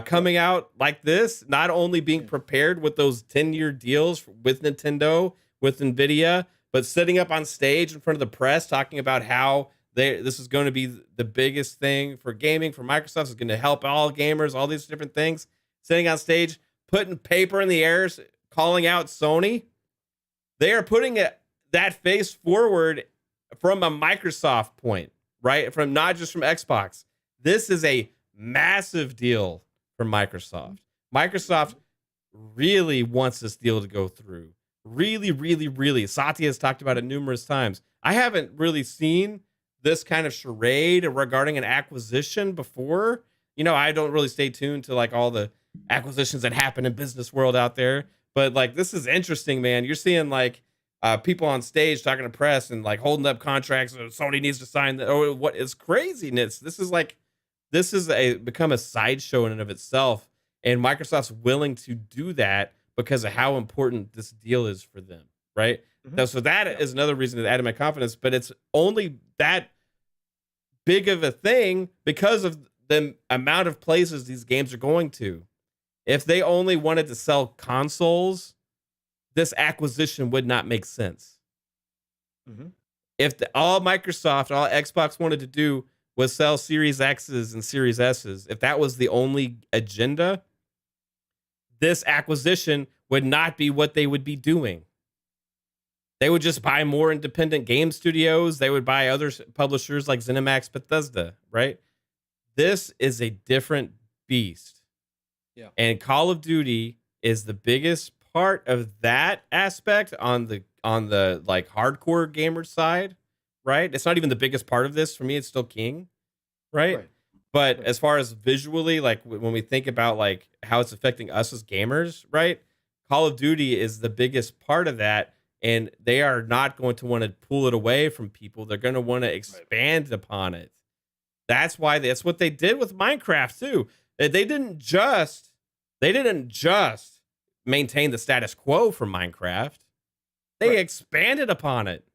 coming out like this, not only being prepared with those 10-year deals with Nintendo, with Nvidia, but sitting up on stage in front of the press talking about how this is going to be the biggest thing for gaming for Microsoft. It's going to help all gamers, all these different things. Sitting on stage, putting paper in the air, calling out Sony. They are putting that face forward from a Microsoft point, right? From not just from Xbox. This is a massive deal for Microsoft. Microsoft really wants this deal to go through. Really, really, really. Satya has talked about it numerous times. I haven't really seen this kind of charade regarding an acquisition before. I don't really stay tuned to like all the acquisitions that happen in business world out there. But like, this is interesting, man. You're seeing like people on stage talking to press and like holding up contracts. Sony needs to sign that. Oh, what is craziness? This is become a sideshow in and of itself. And Microsoft's willing to do that because of how important this deal is for them, right?
Mm-hmm.
So that is another reason to add to my confidence, but it's only that big of a thing because of the amount of places these games are going to. If they only wanted to sell consoles, this acquisition would not make sense.
Mm-hmm.
If all Microsoft, all Xbox wanted to do was sell Series X's and Series S's, if that was the only agenda, this acquisition would not be what they would be doing. They would just buy more independent game studios. They would buy other publishers like ZeniMax, Bethesda, right? This is a different beast.
Yeah.
And Call of Duty is the biggest part of that aspect on the like hardcore gamer side, right? It's not even the biggest part of this. For me, it's still king, right?
Right.
But
Right.
as far as visually, like when we think about like how it's affecting us as gamers, right? Call of Duty is the biggest part of that, and they are not going to want to pull it away from people. They're going to want to
Right.
expand upon it. That's why that's what they did with Minecraft too. They didn't just maintain the status quo for Minecraft. They
Right.
expanded upon it.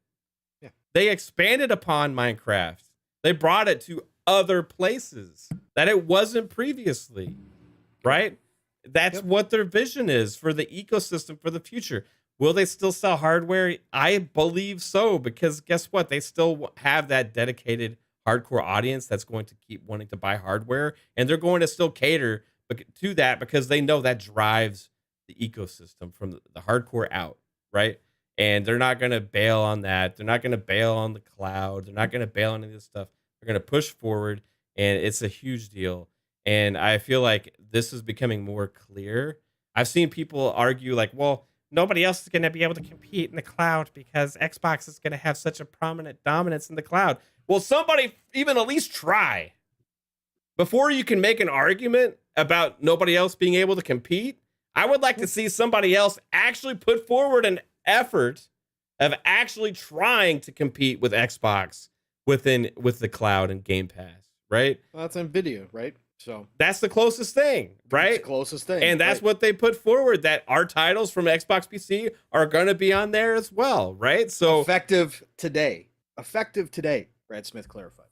Yeah.
They expanded upon Minecraft. They brought it to other places that it wasn't previously, right? That's what their vision is for the ecosystem for the future. Will they still sell hardware? I believe so, because guess what? They still have that dedicated hardcore audience that's going to keep wanting to buy hardware, and they're going to still cater to that because they know that drives the ecosystem from the hardcore out, right? And they're not going to bail on that. They're not going to bail on the cloud. They're not going to bail on any of this stuff. They're going to push forward, and it's a huge deal. And I feel like this is becoming more clear. I've seen people argue like, well, nobody else is going to be able to compete in the cloud because Xbox is going to have such a prominent dominance in the cloud. Well, somebody even at least try. Before you can make an argument about nobody else being able to compete, I would like to see somebody else actually put forward an effort of actually trying to compete with Xbox with the cloud and Game Pass, right?
Well, that's Nvidia, right? So
that's the closest thing, right?
It's the closest thing.
And that's what they put forward, that our titles from Xbox PC are going to be on there as well, right? So
effective today. Effective today, Brad Smith clarified.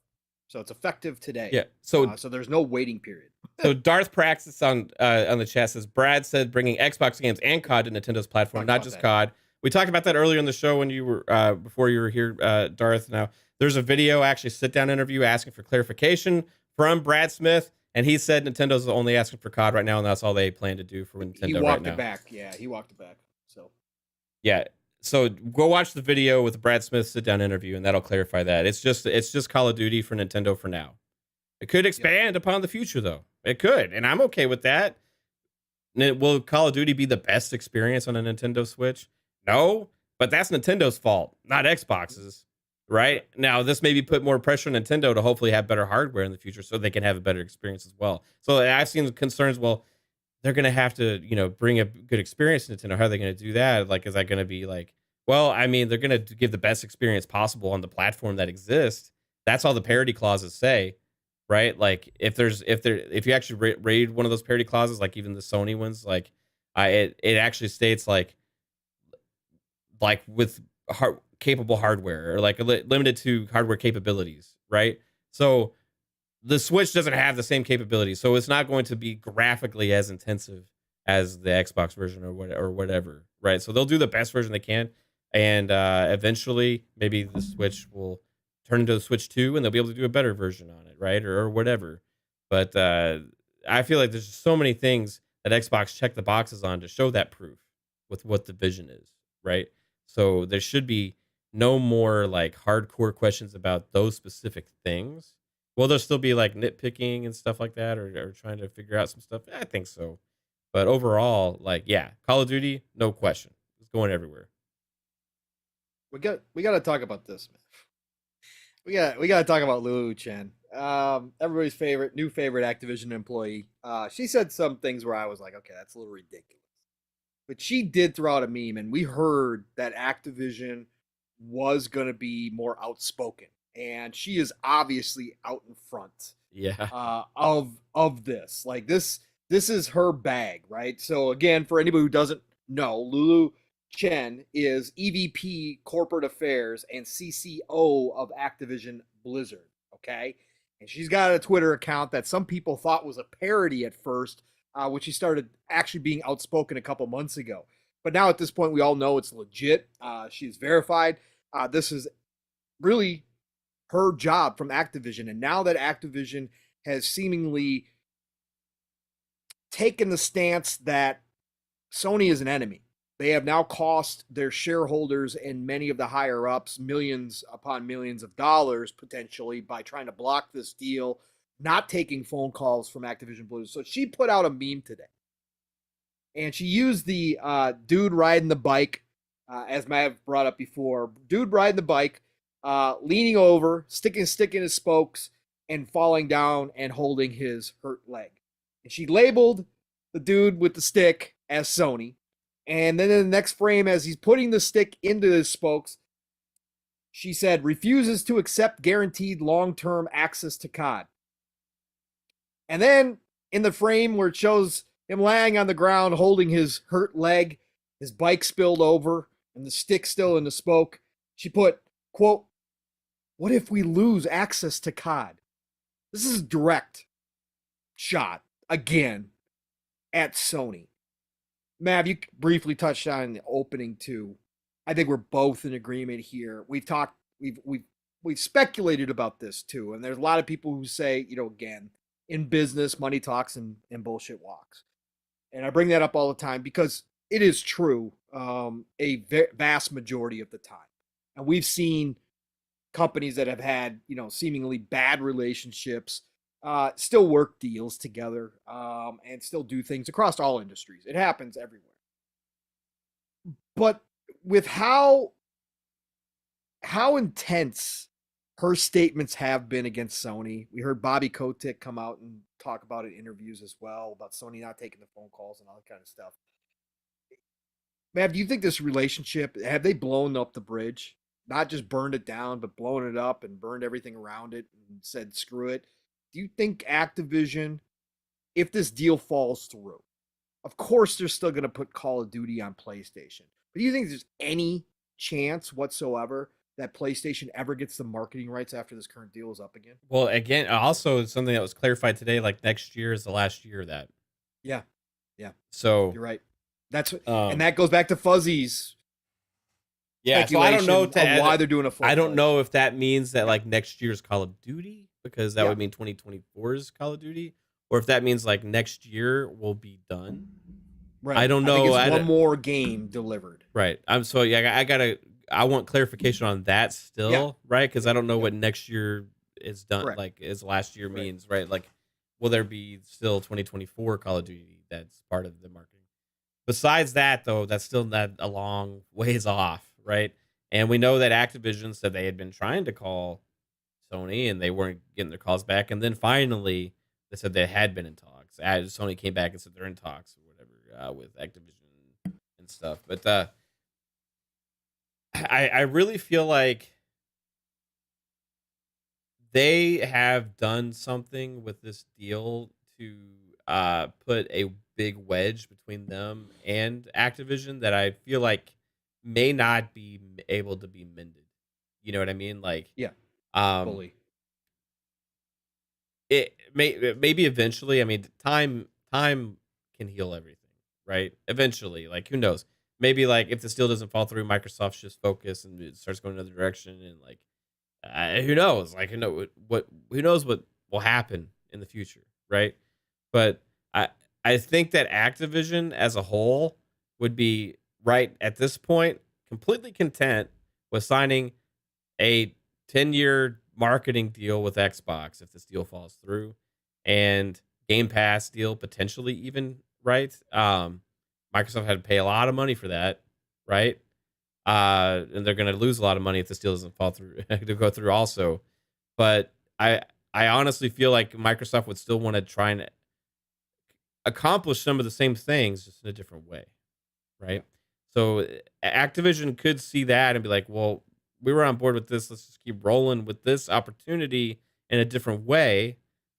So it's effective today.
Yeah. So
so there's no waiting period.
So Darth Praxis on the chat says Brad said bringing Xbox games and COD to Nintendo's platform, not just COD. We talked about that earlier in the show when you were before you were here, Darth. Now there's a video, actually sit down interview asking for clarification from Brad Smith, and he said Nintendo's only asking for COD right now, and that's all they plan to do for Nintendo.
He walked
right now.
it back. Yeah, he walked it back. So
yeah. So go watch the video with Brad Smith sit down interview, and that'll clarify that. It's just Call of Duty for Nintendo for now. It could expand upon the future, though. It could, and I'm okay with that. Will Call of Duty be the best experience on a Nintendo Switch? No, but that's Nintendo's fault, not Xbox's, right? Now, this maybe put more pressure on Nintendo to hopefully have better hardware in the future so they can have a better experience as well. So I've seen concerns, well, they're going to have to, bring a good experience to Nintendo. How are they going to do that? Like, is that going to be like, well, I mean, they're going to give the best experience possible on the platform that exists. That's all the parity clauses say. Right, like if you actually read one of those parity clauses, like even the Sony ones, like it actually states like with capable hardware or like limited to hardware capabilities, right? So the Switch doesn't have the same capabilities, so it's not going to be graphically as intensive as the Xbox version or whatever, right? So they'll do the best version they can, and eventually maybe the Switch will turn into the Switch 2 and they'll be able to do a better version on it, right? Or whatever. But I feel like there's just so many things that Xbox check the boxes on to show that proof with what the vision is, right? So there should be no more like hardcore questions about those specific things. Will there still be like nitpicking and stuff like that or trying to figure out some stuff? I think so. But overall, like, yeah, Call of Duty, no question. It's going everywhere.
We got to talk about this, man. We got to talk about Lulu Chen, everybody's new favorite Activision employee. She said some things where I was like, okay, that's a little ridiculous. But she did throw out a meme, and we heard that Activision was going to be more outspoken, and she is obviously out in front.
Yeah.
Of this, like this is her bag, right? So again, for anybody who doesn't know, Lulu Chen is EVP Corporate Affairs and CCO of Activision Blizzard, okay? And she's got a Twitter account that some people thought was a parody at first, when she started actually being outspoken a couple months ago. But now at this point, we all know it's legit. She's verified. This is really her job from Activision. And now that Activision has seemingly taken the stance that Sony is an enemy, they have now cost their shareholders and many of the higher ups millions upon millions of dollars potentially by trying to block this deal, not taking phone calls from Activision Blizzard. So she put out a meme today. and she used the dude riding the bike, as Matt brought up before. Dude riding the bike, leaning over, sticking in his spokes, and falling down and holding his hurt leg. And she labeled the dude with the stick as Sony. And then in the next frame, as he's putting the stick into his spokes, she said, refuses to accept guaranteed long-term access to COD. And then in the frame where it shows him lying on the ground holding his hurt leg, his bike spilled over, and the stick still in the spoke, she put, quote, what if we lose access to COD? This is a direct shot, again, at Sony. Mav, you briefly touched on the opening too. I think we're both in agreement here. We've speculated about this too, and there's a lot of people who say, again, in business, money talks and bullshit walks. And I bring that up all the time because it is true a vast majority of the time. And we've seen companies that have had, seemingly bad relationships still work deals together and still do things across all industries. It happens everywhere. But with how intense her statements have been against Sony, we heard Bobby Kotick come out and talk about it in interviews as well, about Sony not taking the phone calls and all that kind of stuff. Mav, do you think this relationship, have they blown up the bridge? Not just burned it down, but blown it up and burned everything around it and said, screw it. Do you think Activision, if this deal falls through, of course they're still going to put Call of Duty on PlayStation, but do you think there's any chance whatsoever that PlayStation ever gets the marketing rights after this current deal is up again?
Well, again, also something that was clarified today, like next year is the last year of that.
Yeah.
So
you're right. That's and that goes back to Fuzzy's.
Yeah, so I don't know
why they're doing a full.
I don't know if that means that like next year's Call of Duty, because that would mean 2024's Call of Duty, or if that means like next year will be done.
Right.
I don't know.
I think it's one more game delivered.
Right. I want clarification on that still, right? Because I don't know what next year is done, like is last year means, right? Like, will there be still 2024 Call of Duty that's part of the marketing? Besides that, though, that's still not a long ways off, right? And we know that Activision said they had been trying to call Sony and they weren't getting their calls back. And then finally, they said they had been in talks. Sony came back and said they're in talks or whatever with Activision and stuff. But I really feel like they have done something with this deal to put a big wedge between them and Activision that I feel like may not be able to be mended. You know what I mean? Like,
fully.
It maybe eventually. I mean, time can heal everything, right? Eventually, like who knows? Maybe like if the deal doesn't fall through, Microsoft just focus and it starts going another direction, and like who knows? Like who knows what will happen in the future, right? But I think that Activision as a whole would be right at this point completely content with signing a 10-year marketing deal with Xbox if this deal falls through, and Game Pass deal potentially even, right? Microsoft had to pay a lot of money for that, right? And they're going to lose a lot of money if this deal doesn't fall through to go through also. But I honestly feel like Microsoft would still want to try and accomplish some of the same things just in a different way, right? So Activision could see that and be like, well, we were on board with this. Let's just keep rolling with this opportunity in a different way,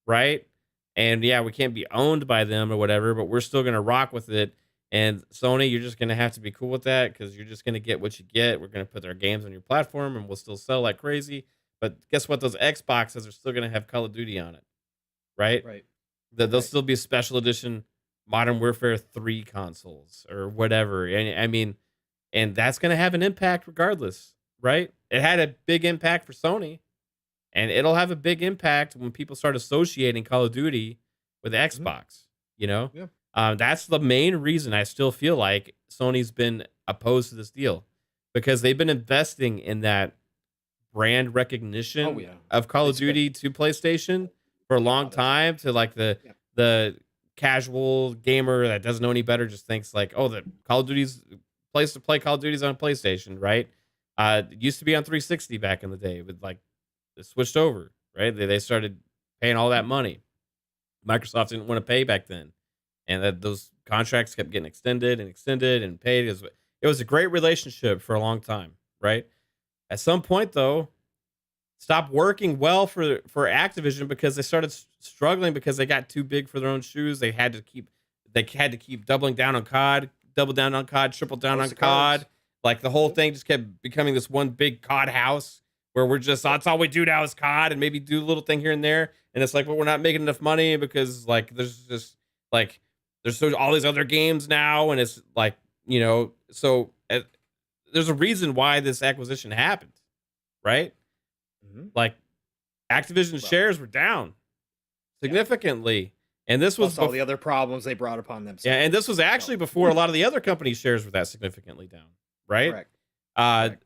right? And yeah, we can't be owned by them or whatever, but we're still going to rock with it. And Sony, you're just going to have to be cool with that because you're just going to get what you get. We're going to put our games on your platform and we'll still sell like crazy. But guess what? Those Xboxes are still going to have Call of Duty on it, right?
Right.
There'll still be special edition Modern Warfare 3 consoles or whatever. And I mean, and that's going to have an impact regardless, right? It had a big impact for Sony, and it'll have a big impact when people start associating Call of Duty with Xbox, you know?
Yeah.
That's the main reason I still feel like Sony's been opposed to this deal, because they've been investing in that brand recognition of Call of Duty to PlayStation for a long time, to like the casual gamer that doesn't know any better just thinks like, oh, the Call of Duty's place to play Call of Duty's on PlayStation, right? It used to be on 360 back in the day, but like it switched over, right? They started paying all that money. Microsoft didn't want to pay back then, and that those contracts kept getting extended and extended and paid. It was a great relationship for a long time, right? At some point, though, stopped working well for Activision because they started struggling because they got too big for their own shoes. They had to keep doubling down on COD, double down on COD, triple down on COD. Like the whole thing just kept becoming this one big COD house where we're just, that's all we do now is COD and maybe do a little thing here and there. And it's like, well, we're not making enough money because like there's just like there's all these other games now, and it's like, you know, so there's a reason why this acquisition happened, right? Like Activision shares were down significantly, and this was
all the other problems they brought upon themselves.
Yeah, and this was actually before a lot of the other companies' shares were that significantly down, right? Correct.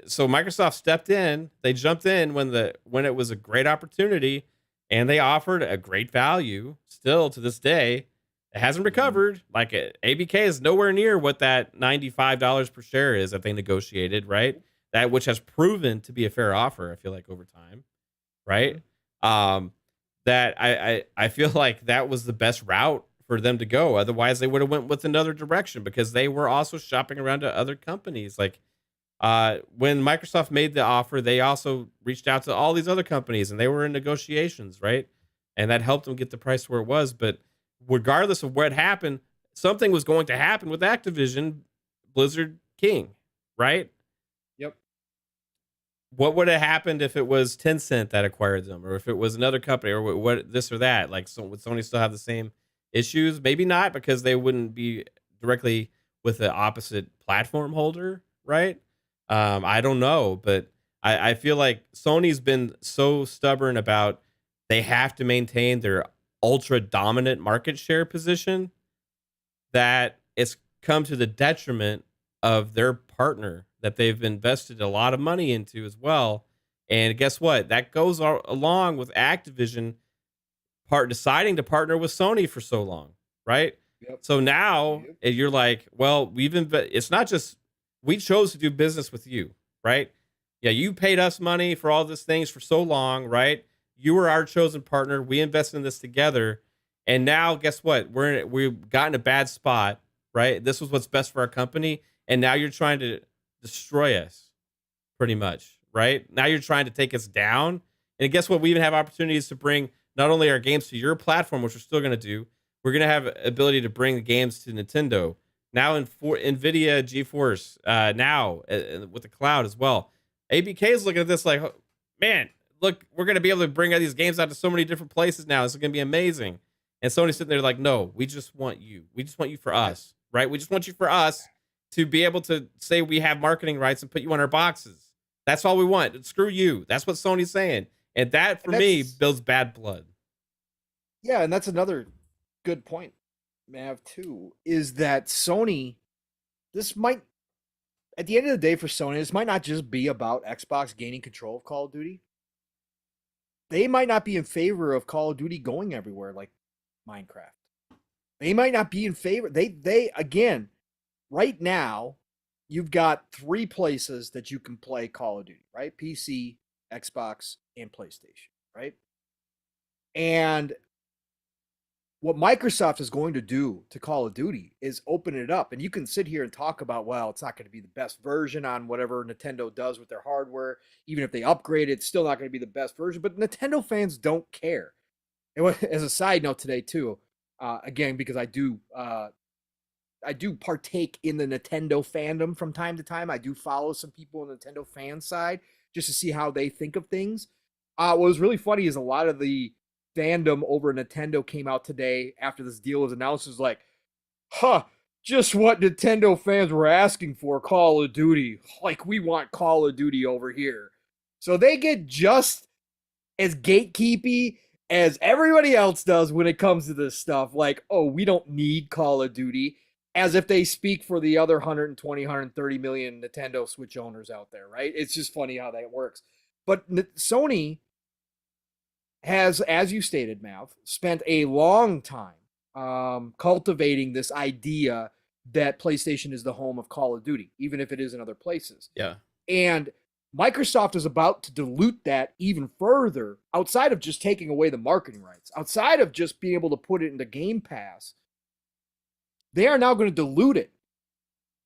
So Microsoft stepped in, they jumped in when it was a great opportunity, and they offered a great value. Still to this day, it hasn't recovered. Like ABK is nowhere near what that $95 per share is that they negotiated, right? That which has proven to be a fair offer, I feel like, over time, right? That I feel like that was the best route for them to go. Otherwise, they would have went with another direction because they were also shopping around to other companies. Like when Microsoft made the offer, they also reached out to all these other companies, and they were in negotiations, right? And that helped them get the price where it was. But regardless of what happened, something was going to happen with Activision, Blizzard King, right? What would have happened if it was Tencent that acquired them, or if it was another company, or what this or that? Like, so would Sony still have the same issues? Maybe not, because they wouldn't be directly with the opposite platform holder, right? I don't know, but I feel like Sony's been so stubborn about they have to maintain their ultra dominant market share position that it's come to the detriment of their partner that they've invested a lot of money into as well. And guess what? That goes along with Activision deciding to partner with Sony for so long, right? So now you're like, well, it's not just we chose to do business with you, right? Yeah, you paid us money for all these things for so long, right? You were our chosen partner. We invested in this together. And now guess what? We've gotten a bad spot, right? This was what's best for our company. And now you're trying to destroy us pretty much, right? Now you're trying to take us down. And guess what? We even have opportunities to bring not only our games to your platform, which we're still going to do, we're going to have ability to bring the games to Nintendo. Now in Nvidia GeForce, now with the cloud as well. ABK is looking at this like, man, look, we're going to be able to bring these games out to so many different places now. This is going to be amazing. And Sony's sitting there like, no, we just want you. We just want you for us, right? We just want you for us to be able to say we have marketing rights and put you on our boxes. That's all we want. Screw you. That's what Sony's saying. And that, for me, builds bad blood.
Yeah, and that's another good point, Mav, too, is that Sony, at the end of the day for Sony, this might not just be about Xbox gaining control of Call of Duty. They might not be in favor of Call of Duty going everywhere like Minecraft. They might not be in favor. They again, right now, you've got 3 places that you can play Call of Duty, right? PC, Xbox, and PlayStation, right? And what Microsoft is going to do to Call of Duty is open it up. And you can sit here and talk about, well, it's not going to be the best version on whatever Nintendo does with their hardware. Even if they upgrade it, it's still not going to be the best version. But Nintendo fans don't care. And as a side note today, too, again, because I do partake in the Nintendo fandom from time to time. I do follow some people on the Nintendo fan side just to see how they think of things. What was really funny is a lot of the fandom over Nintendo came out today after this deal was announced. Is like, just what Nintendo fans were asking for, Call of Duty. Like, we want Call of Duty over here. So they get just as gatekeepy as everybody else does when it comes to this stuff. Like, oh, we don't need Call of Duty. As if they speak for the other 120, 130 million Nintendo Switch owners out there, right? It's just funny how that works. But Sony has, as you stated, Mav, spent a long time cultivating this idea that PlayStation is the home of Call of Duty, even if it is in other places.
Yeah.
And Microsoft is about to dilute that even further outside of just taking away the marketing rights, outside of just being able to put it into Game Pass. They are now going to dilute it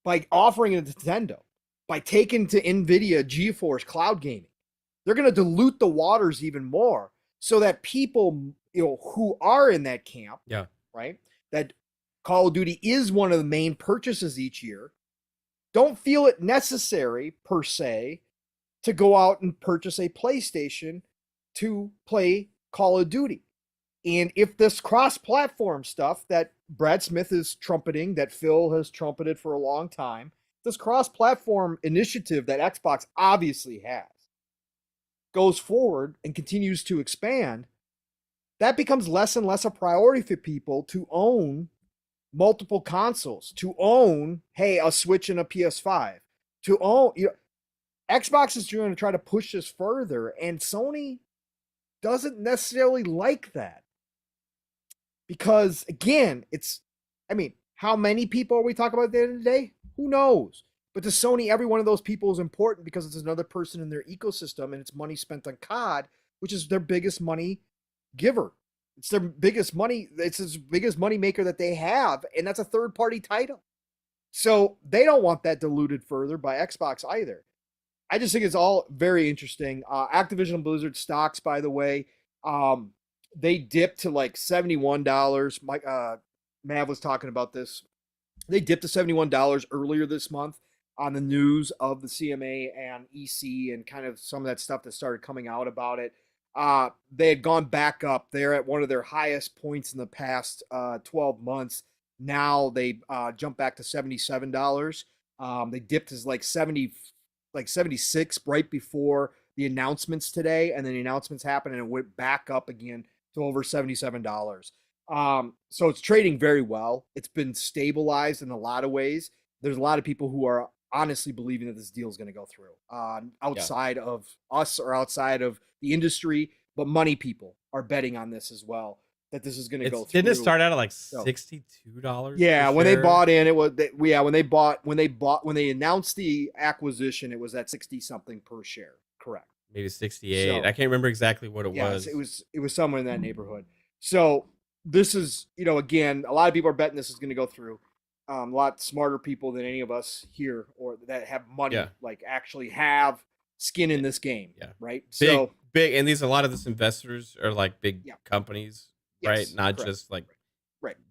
by offering it to Nintendo, by taking to Nvidia GeForce cloud gaming. They're going to dilute the waters even more so that people, who are in that camp,
yeah,
right, that Call of Duty is one of the main purchases each year, don't feel it necessary per se to go out and purchase a PlayStation to play Call of Duty. And if this cross-platform stuff that Brad Smith is trumpeting, that Phil has trumpeted for a long time, this cross-platform initiative that Xbox obviously has, goes forward and continues to expand, that becomes less and less a priority for people to own multiple consoles, to own, hey, a Switch and a PS5, to own, Xbox is going to try to push this further, and Sony doesn't necessarily like that. Because, again, how many people are we talking about at the end of the day? Who knows? But to Sony, every one of those people is important because it's another person in their ecosystem, and it's money spent on COD, which is their biggest money giver. It's their biggest money. It's his biggest money maker that they have, and that's a third-party title. So they don't want that diluted further by Xbox either. I just think it's all very interesting. Activision and Blizzard stocks, by the way, they dipped to like $71. Mav was talking about this. They dipped to $71 earlier this month on the news of the CMA and EC and kind of some of that stuff that started coming out about it. They had gone back up. They're at one of their highest points in the past 12 months. Now they jumped back to $77. They dipped as like 76 right before the announcements today, and then the announcements happened and it went back up again to over $77. So it's trading very well. It's been stabilized in a lot of ways. There's a lot of people who are honestly believing that this deal is going to go through outside of us or outside of the industry, but money people are betting on this as well, that this is going to go through.
Didn't it start out at like $62?
Yeah, when they bought in, it was when they announced the acquisition, it was at 60 something per share. Correct.
Maybe 68. So, I can't remember exactly what it was.
It was somewhere in that neighborhood. So this is, again, a lot of people are betting this is going to go through. A lot smarter people than any of us here or that have money, like actually have skin in this game. Yeah. Right.
Big. And a lot of these investors are like big companies, right? Not just like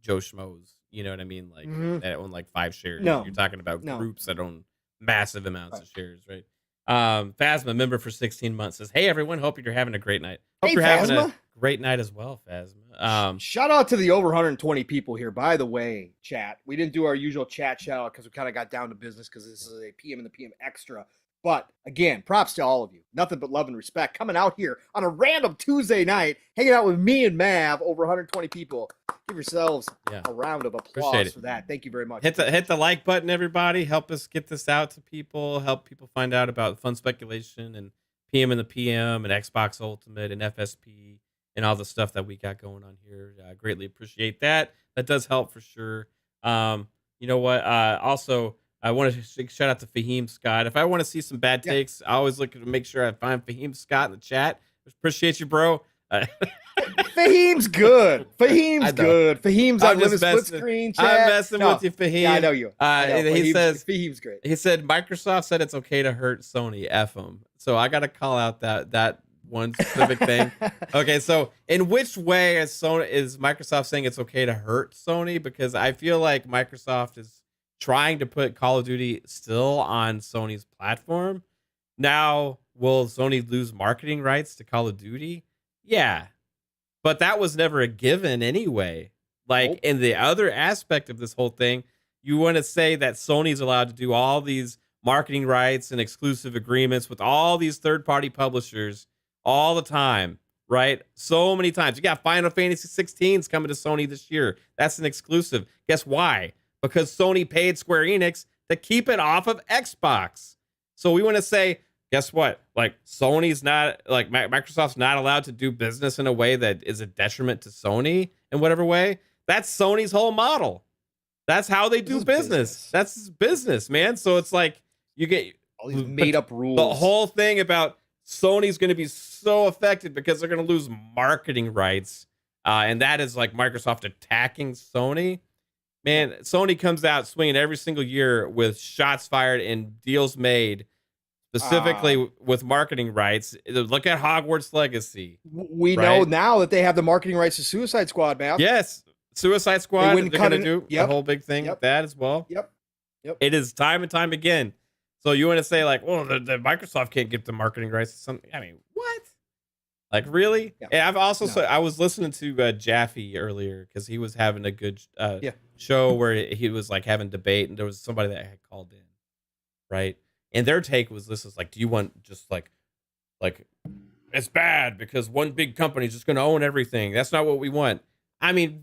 Joe Schmoes. You know what I mean? Like that own like 5 shares. No. You're talking about groups that own massive amounts of shares, right? Phasma, member for 16 months, says, "Hey everyone, hope you're having a great night. Hope you're having a great night as well, Phasma."
Shout out to the over 120 people here. By the way, chat, we didn't do our usual chat shout out because we kind of got down to business because this is a PM and the PM extra. But again, props to all of you. Nothing but love and respect coming out here on a random Tuesday night, hanging out with me and Mav. Over 120 people. Give yourselves a round of applause for that. Thank you very much.
Hit the like button, everybody. Help us get this out to people. Help people find out about Fun Speculation and PM and the PM and Xbox Ultimate and FSP and all the stuff that we got going on here. I greatly appreciate that. That does help for sure. You know what? Also, I want to shout out to Fahim Scott. If I want to see some bad takes, I always look to make sure I find Fahim Scott in the chat. Appreciate you, bro.
Fahim's good. Fahim's good. Fahim's on the split screen chat.
I'm messing with you, Fahim.
Yeah, I know you.
He says
Fahim's great.
He said Microsoft said it's okay to hurt Sony. F them. So I got to call out that one specific thing. Okay, so in which way is Microsoft saying it's okay to hurt Sony? Because I feel like Microsoft is trying to put Call of Duty still on Sony's platform. Now, will Sony lose marketing rights to Call of Duty? Yeah. But that was never a given anyway. Like, in the other aspect of this whole thing, you want to say that Sony's allowed to do all these marketing rights and exclusive agreements with all these third-party publishers all the time, right? So many times. You got Final Fantasy 16's coming to Sony this year. That's an exclusive. Guess why? Because Sony paid Square Enix to keep it off of Xbox. So we want to say, guess what? Like, Sony's not, like, Microsoft's not allowed to do business in a way that is a detriment to Sony in whatever way. that's Sony's whole model. That's how they do business. That's business, man. So it's like you get
all these made up rules.
The whole thing about Sony's going to be so affected because they're going to lose marketing rights. And that is like Microsoft attacking Sony. Man, Sony comes out swinging every single year with shots fired and deals made, specifically with marketing rights. Look at Hogwarts Legacy.
We know now that they have the marketing rights to Suicide Squad, man.
Yes, Suicide Squad. They're going to do the whole big thing with that as well.
Yep.
It is time and time again. So you want to say like, well, the Microsoft can't get the marketing rights to something? I mean, what? Like, really? Yeah. And I've also I was listening to Jaffe earlier because he was having a good show where he was like having debate, and there was somebody that had called in, right? And their take was this: is like, do you want just like it's bad because one big company is just going to own everything? That's not what we want. I mean,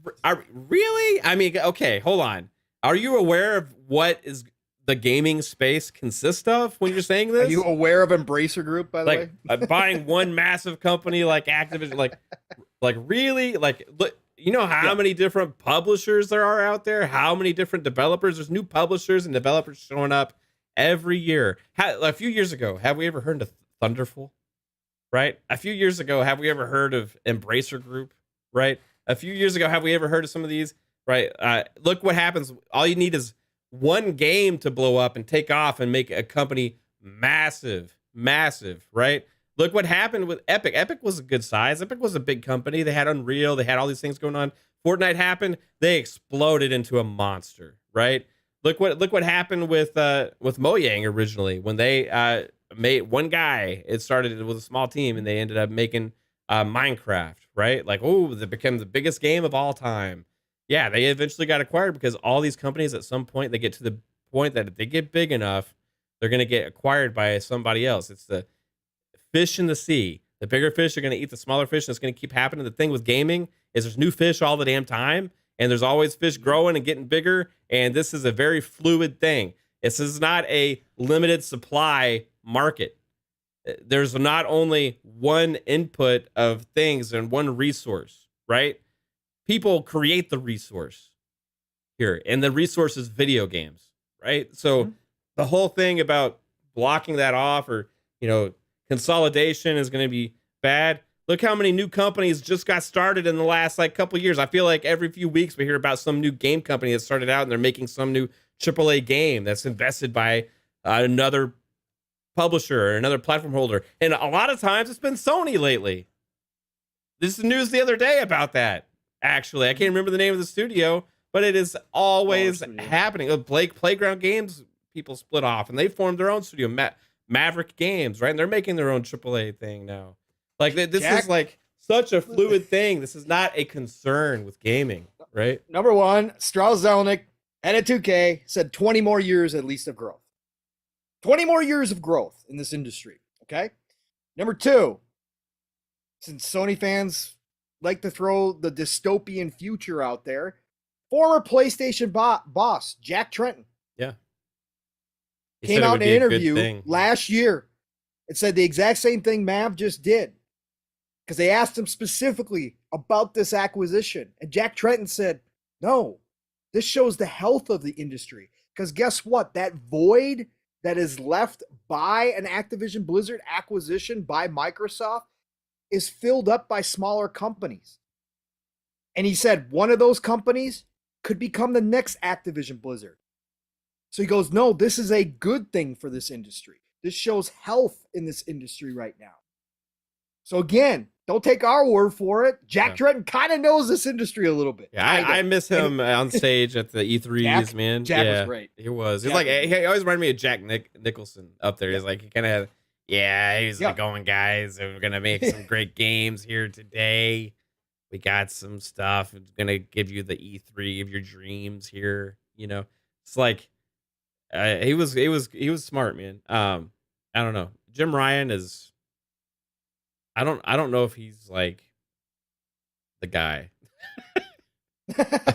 really? I mean, okay, hold on. Are you aware of what is the gaming space consists of when you're saying this?
Are you aware of Embracer Group, by the
way? Buying one massive company like Activision, like really? Like, look, you know how many different publishers there are out there? How many different developers? There's new publishers and developers showing up every year. A few years ago, have we ever heard of Thunderful? Right? A few years ago, have we ever heard of Embracer Group? Right? A few years ago, have we ever heard of some of these? Right? Look what happens. All you need is one game to blow up and take off and make a company massive, right? Look what happened with Epic. Epic was a good size. Epic was a big company. They had Unreal. They had all these things going on. Fortnite happened. They exploded into a monster, right? Look what happened with Mojang originally when they made one guy. It started with a small team and they ended up making Minecraft, right? Like, oh, it became the biggest game of all time. Yeah, they eventually got acquired because all these companies at some point, they get to the point that if they get big enough, they're going to get acquired by somebody else. It's the fish in the sea. The bigger fish are going to eat the smaller fish, and it's going to keep happening. The thing with gaming is there's new fish all the damn time, and there's always fish growing and getting bigger, and this is a very fluid thing. This is not a limited supply market. There's not only one input of things and one resource, right? People create the resource here, and the resource is video games, right? So the whole thing about blocking that off or, consolidation is going to be bad. Look how many new companies just got started in the last couple years. I feel like every few weeks we hear about some new game company that started out and they're making some new AAA game that's invested by another publisher or another platform holder. And a lot of times it's been Sony lately. This is news the other day about that. Actually, I can't remember the name of the studio, but it is always happening. Playground Games people split off and they formed their own studio, Maverick Games, right? And they're making their own AAA thing now. This is such a fluid thing. This is not a concern with gaming, right?
Number one, Strauss Zelnick, head of 2K, said 20 more years at least of growth. 20 more years of growth in this industry, okay? Number two, since Sony fans like to throw the dystopian future out there, former PlayStation boss Jack Tretton came out in an interview last year and said the exact same thing Mav just did, because they asked him specifically about this acquisition, and Jack Tretton said, no, this shows the health of the industry, because guess what? That void that is left by an Activision Blizzard acquisition by Microsoft is filled up by smaller companies. And he said one of those companies could become the next Activision Blizzard. So he goes, no, this is a good thing for this industry. This shows health in this industry right now. So again, don't take our word for it. Jack Tretton kind of knows this industry a little bit.
Yeah, I miss him on stage at the E3s, man.
Jack was great.
He was. He's he always reminded me of Jack Nicholson up there. He's he kind of he's going, guys, we're going to make some great games here today. We got some stuff. It's going to give you the E3 of your dreams here. It's he was smart, man. I don't know. Jim Ryan is, I don't know if he's the guy.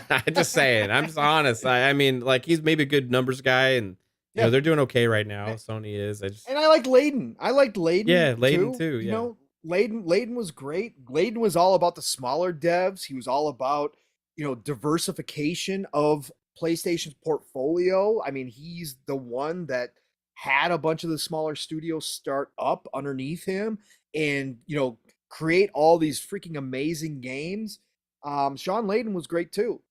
I'm just saying. I'm just honest. I mean, he's maybe a good numbers guy, and they're doing okay right now. Sony is.
And I like Layden. I liked Layden.
Yeah, Layden too. Yeah.
Layden was great. Layden was all about the smaller devs. He was all about diversification of PlayStation's portfolio. I mean, he's the one that had a bunch of the smaller studios start up underneath him and, create all these freaking amazing games. Sean Layden was great too.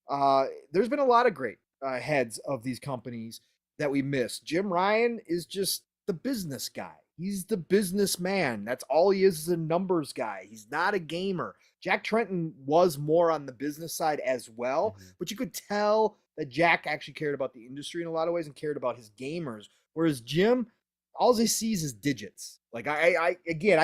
There's been a lot of great heads of these companies that we missed. Jim Ryan is just the business guy. He's the businessman. That's all he is a numbers guy. He's not a gamer. Jack Trenton was more on the business side as well, but you could tell that Jack actually cared about the industry in a lot of ways and cared about his gamers. Whereas Jim, all he sees is digits. Like I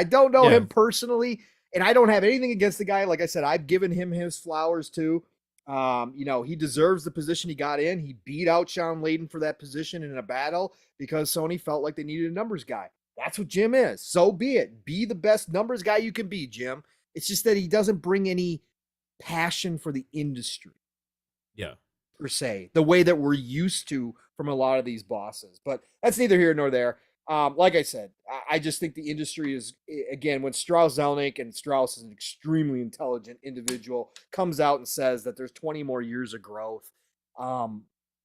don't know him personally, and I don't have anything against the guy. Like I said, I've given him his flowers too. He deserves the position he got in. He beat out Sean Layden for that position in a battle because Sony felt like they needed a numbers guy. That's what Jim is. So be it. Be the best numbers guy you can be, Jim. It's just that he doesn't bring any passion for the industry.
Yeah.
Per se, the way that we're used to from a lot of these bosses. But that's neither here nor there. Like I said, I just think the industry is, again, when Strauss Zelnick, and Strauss is an extremely intelligent individual, comes out and says that there's 20 more years of growth.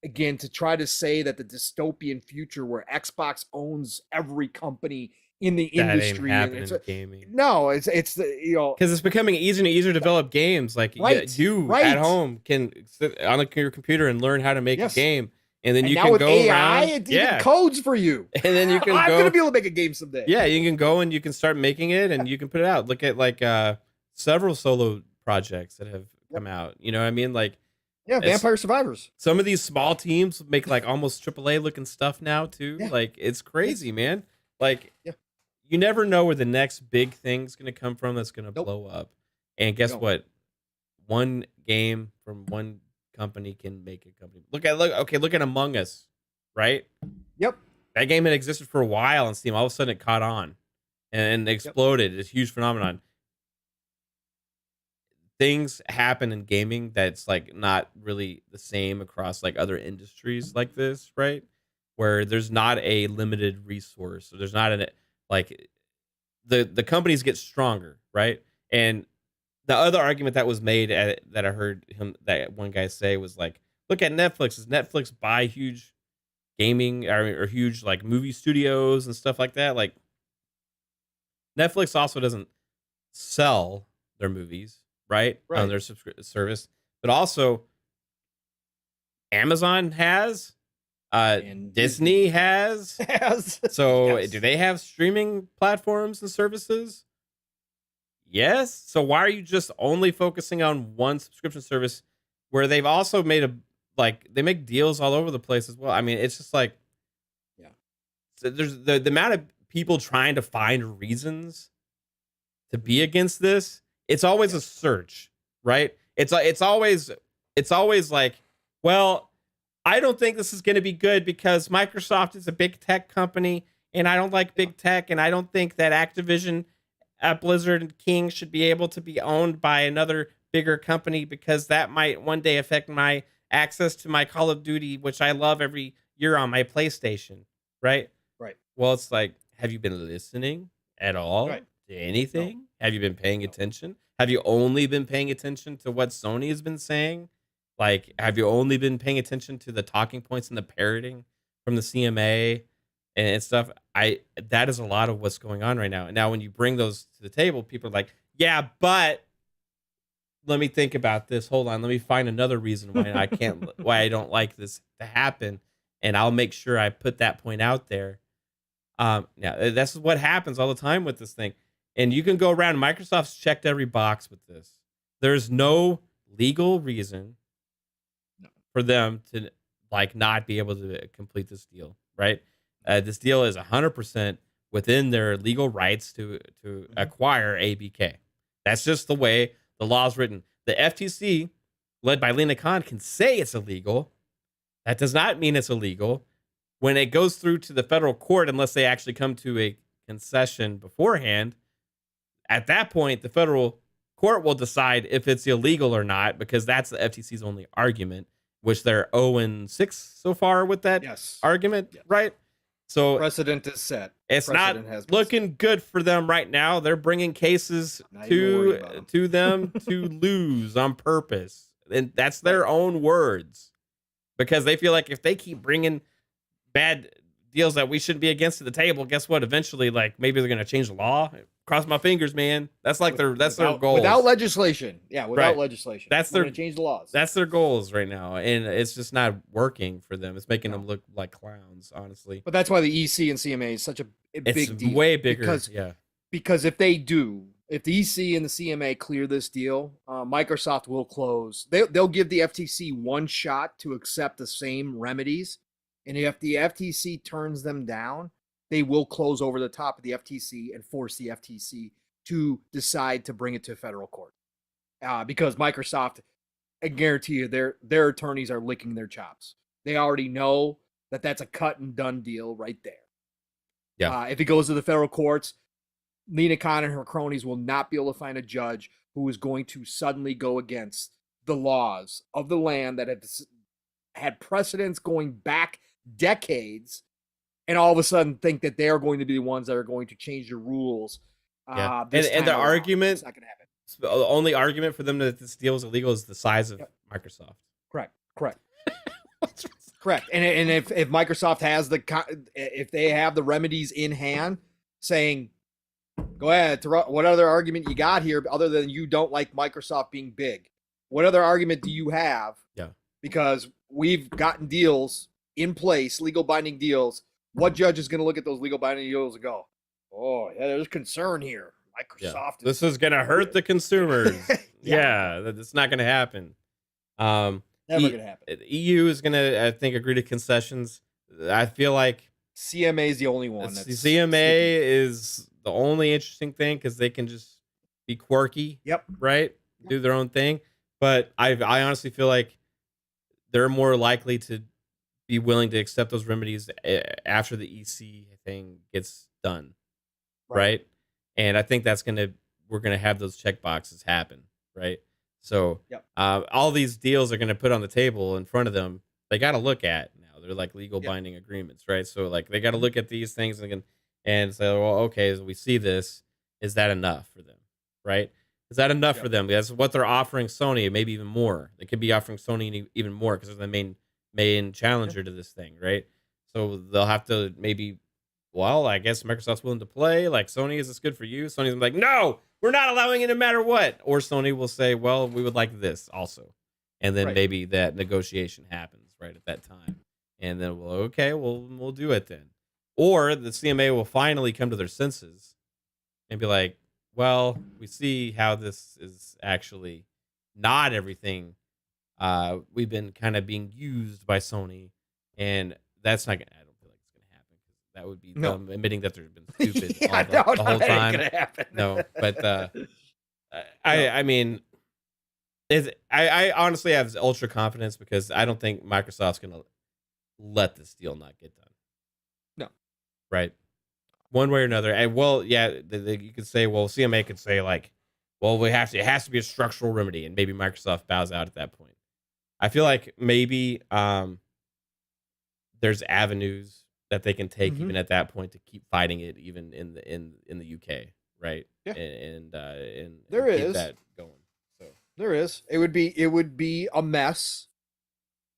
Again, to try to say that the dystopian future where Xbox owns every company in the industry,
and in gaming.
No, it's the
because it's becoming easier and easier to develop games. Like you at home can sit on your computer and learn how to make a game. And then you
now
can
with
go
AI,
around,
it even codes for you.
And then you can
I'm going to be able to make a game someday.
Yeah, you can go and you can start making it and you can put it out. Look at like several solo projects that have come out. You know what I mean? Like
Vampire Survivors.
Some of these small teams make like almost AAA looking stuff now too. Yeah. Like it's crazy, man. Like you never know where the next big thing's going to come from that's going to blow up. And guess what? One game from one company can make a company. Look at Among Us, right?
Yep.
That game had existed for a while on Steam. All of a sudden it caught on and exploded. It's a huge phenomenon. Things happen in gaming that's like not really the same across like other industries like this, right? Where there's not a limited resource. So there's not like the companies get stronger, right? And the other argument that was made that I heard that one guy say was like, look at Netflix. Does Netflix buy huge gaming or huge like movie studios and stuff like that? Like Netflix also doesn't sell their movies, right? On their service, but also Amazon has, and Disney has. So do they have streaming platforms and services? Yes. So why are you just only focusing on one subscription service where they've also made they make deals all over the place as well? I mean, it's just like, so there's the amount of people trying to find reasons to be against this. It's always a search, right? It's always like, well, I don't think this is going to be good because Microsoft is a big tech company and I don't like big tech. And I don't think that Activision, Blizzard and King should be able to be owned by another bigger company because that might one day affect my access to my Call of Duty, which I love every year on my PlayStation, right?
Right.
Well, it's like, have you been listening at all to anything? No. Have you been paying attention? Have you only been paying attention to what Sony has been saying? Like, have you only been paying attention to the talking points and the parroting from the CMA and stuff? That is a lot of what's going on right now. And now when you bring those to the table, people are like, yeah, but let me think about this. Hold on. Let me find another reason why I don't like this to happen. And I'll make sure I put that point out there. That's what happens all the time with this thing. And you can go around. Microsoft's checked every box with this. There's no legal reason for them to like not be able to complete this deal, right? This deal is 100% within their legal rights to acquire ABK. That's just the way the law is written. The FTC, led by Lena Khan, can say it's illegal. That does not mean it's illegal. When it goes through to the federal court, unless they actually come to a concession beforehand, at that point, the federal court will decide if it's illegal or not, because that's the FTC's only argument, which they're 0-6 so far with that argument, right? So
precedent is set.
It's not looking good for them right now. They're bringing cases to them to lose on purpose. And that's their own words, because they feel like if they keep bringing bad deals that we shouldn't be against to the table, guess what? Eventually, like, maybe they're going to change the law. Cross my fingers, man. That's like their goals.
Without legislation. Yeah, without
Right.
legislation.
That's
We're
their
going to change the laws.
That's their goals right now, and it's just not working for them. It's making them look like clowns, honestly.
But that's why the EC and CMA is such a big deal.
Way bigger,
because if they do, if the EC and the CMA clear this deal, Microsoft will close. They'll give the FTC one shot to accept the same remedies, and if the FTC turns them down, they will close over the top of the FTC and force the FTC to decide to bring it to federal court. Because Microsoft, I guarantee you, their attorneys are licking their chops. They already know that that's a cut and done deal right there.
Yeah.
If it goes to the federal courts, Lena Khan and her cronies will not be able to find a judge who is going to suddenly go against the laws of the land that have had precedents going back decades, and all of a sudden think that they are going to be the ones that are going to change the rules.
And the argument,
it's not going to happen.
The only argument for them that this deal is illegal is the size of Microsoft.
Correct. Correct. And if Microsoft has if they have the remedies in hand, saying, go ahead, what other argument you got here other than you don't like Microsoft being big? What other argument do you have?
Yeah.
Because we've gotten deals in place, legal binding deals. What judge is going to look at those legal binding deals and go, oh, yeah, there's concern here. Microsoft.
This is going to hurt the consumers. That's not going to happen.
Never going to happen.
EU is going to, I think, agree to concessions. I feel like
CMA is the only one.
CMA is the only interesting thing because they can just be quirky.
Yep.
Right? Yep. Do their own thing. But I honestly feel like they're more likely to be willing to accept those remedies after the EC thing gets done. Right? And I think we're going to have those check boxes happen. Right? So all these deals are going to put on the table in front of them. They got to look at now. They're like legal binding agreements, right? So like they got to look at these things and say, well, okay, so we see this. Is that enough for them, right? Is that enough for them? That's what they're offering Sony, maybe even more. They could be offering Sony even more because they're the main challenger to this thing, right? So they'll have to maybe, well, I guess Microsoft's willing to play. Like, Sony, is this good for you? Sony's like, no, we're not allowing it no matter what. Or Sony will say, well, we would like this also. And then maybe that negotiation happens right at that time. And then, we'll do it then. Or the CMA will finally come to their senses and be like, well, we see how this is actually not everything. We've been kind of being used by Sony. And that's not going to, I don't feel like it's going to happen. That would be them admitting that they've been stupid the whole time.
Gonna happen.
No, but I mean, I honestly have ultra confidence because I don't think Microsoft's going to let this deal not get done.
No.
Right. One way or another. And you could say, well, CMA could say like, well, it has to be a structural remedy, and maybe Microsoft bows out at that point. I feel like maybe there's avenues that they can take even at that point to keep fighting it, even in the UK, right?
Yeah.
And
there
keep
is
that going. So
there is. It would be a mess,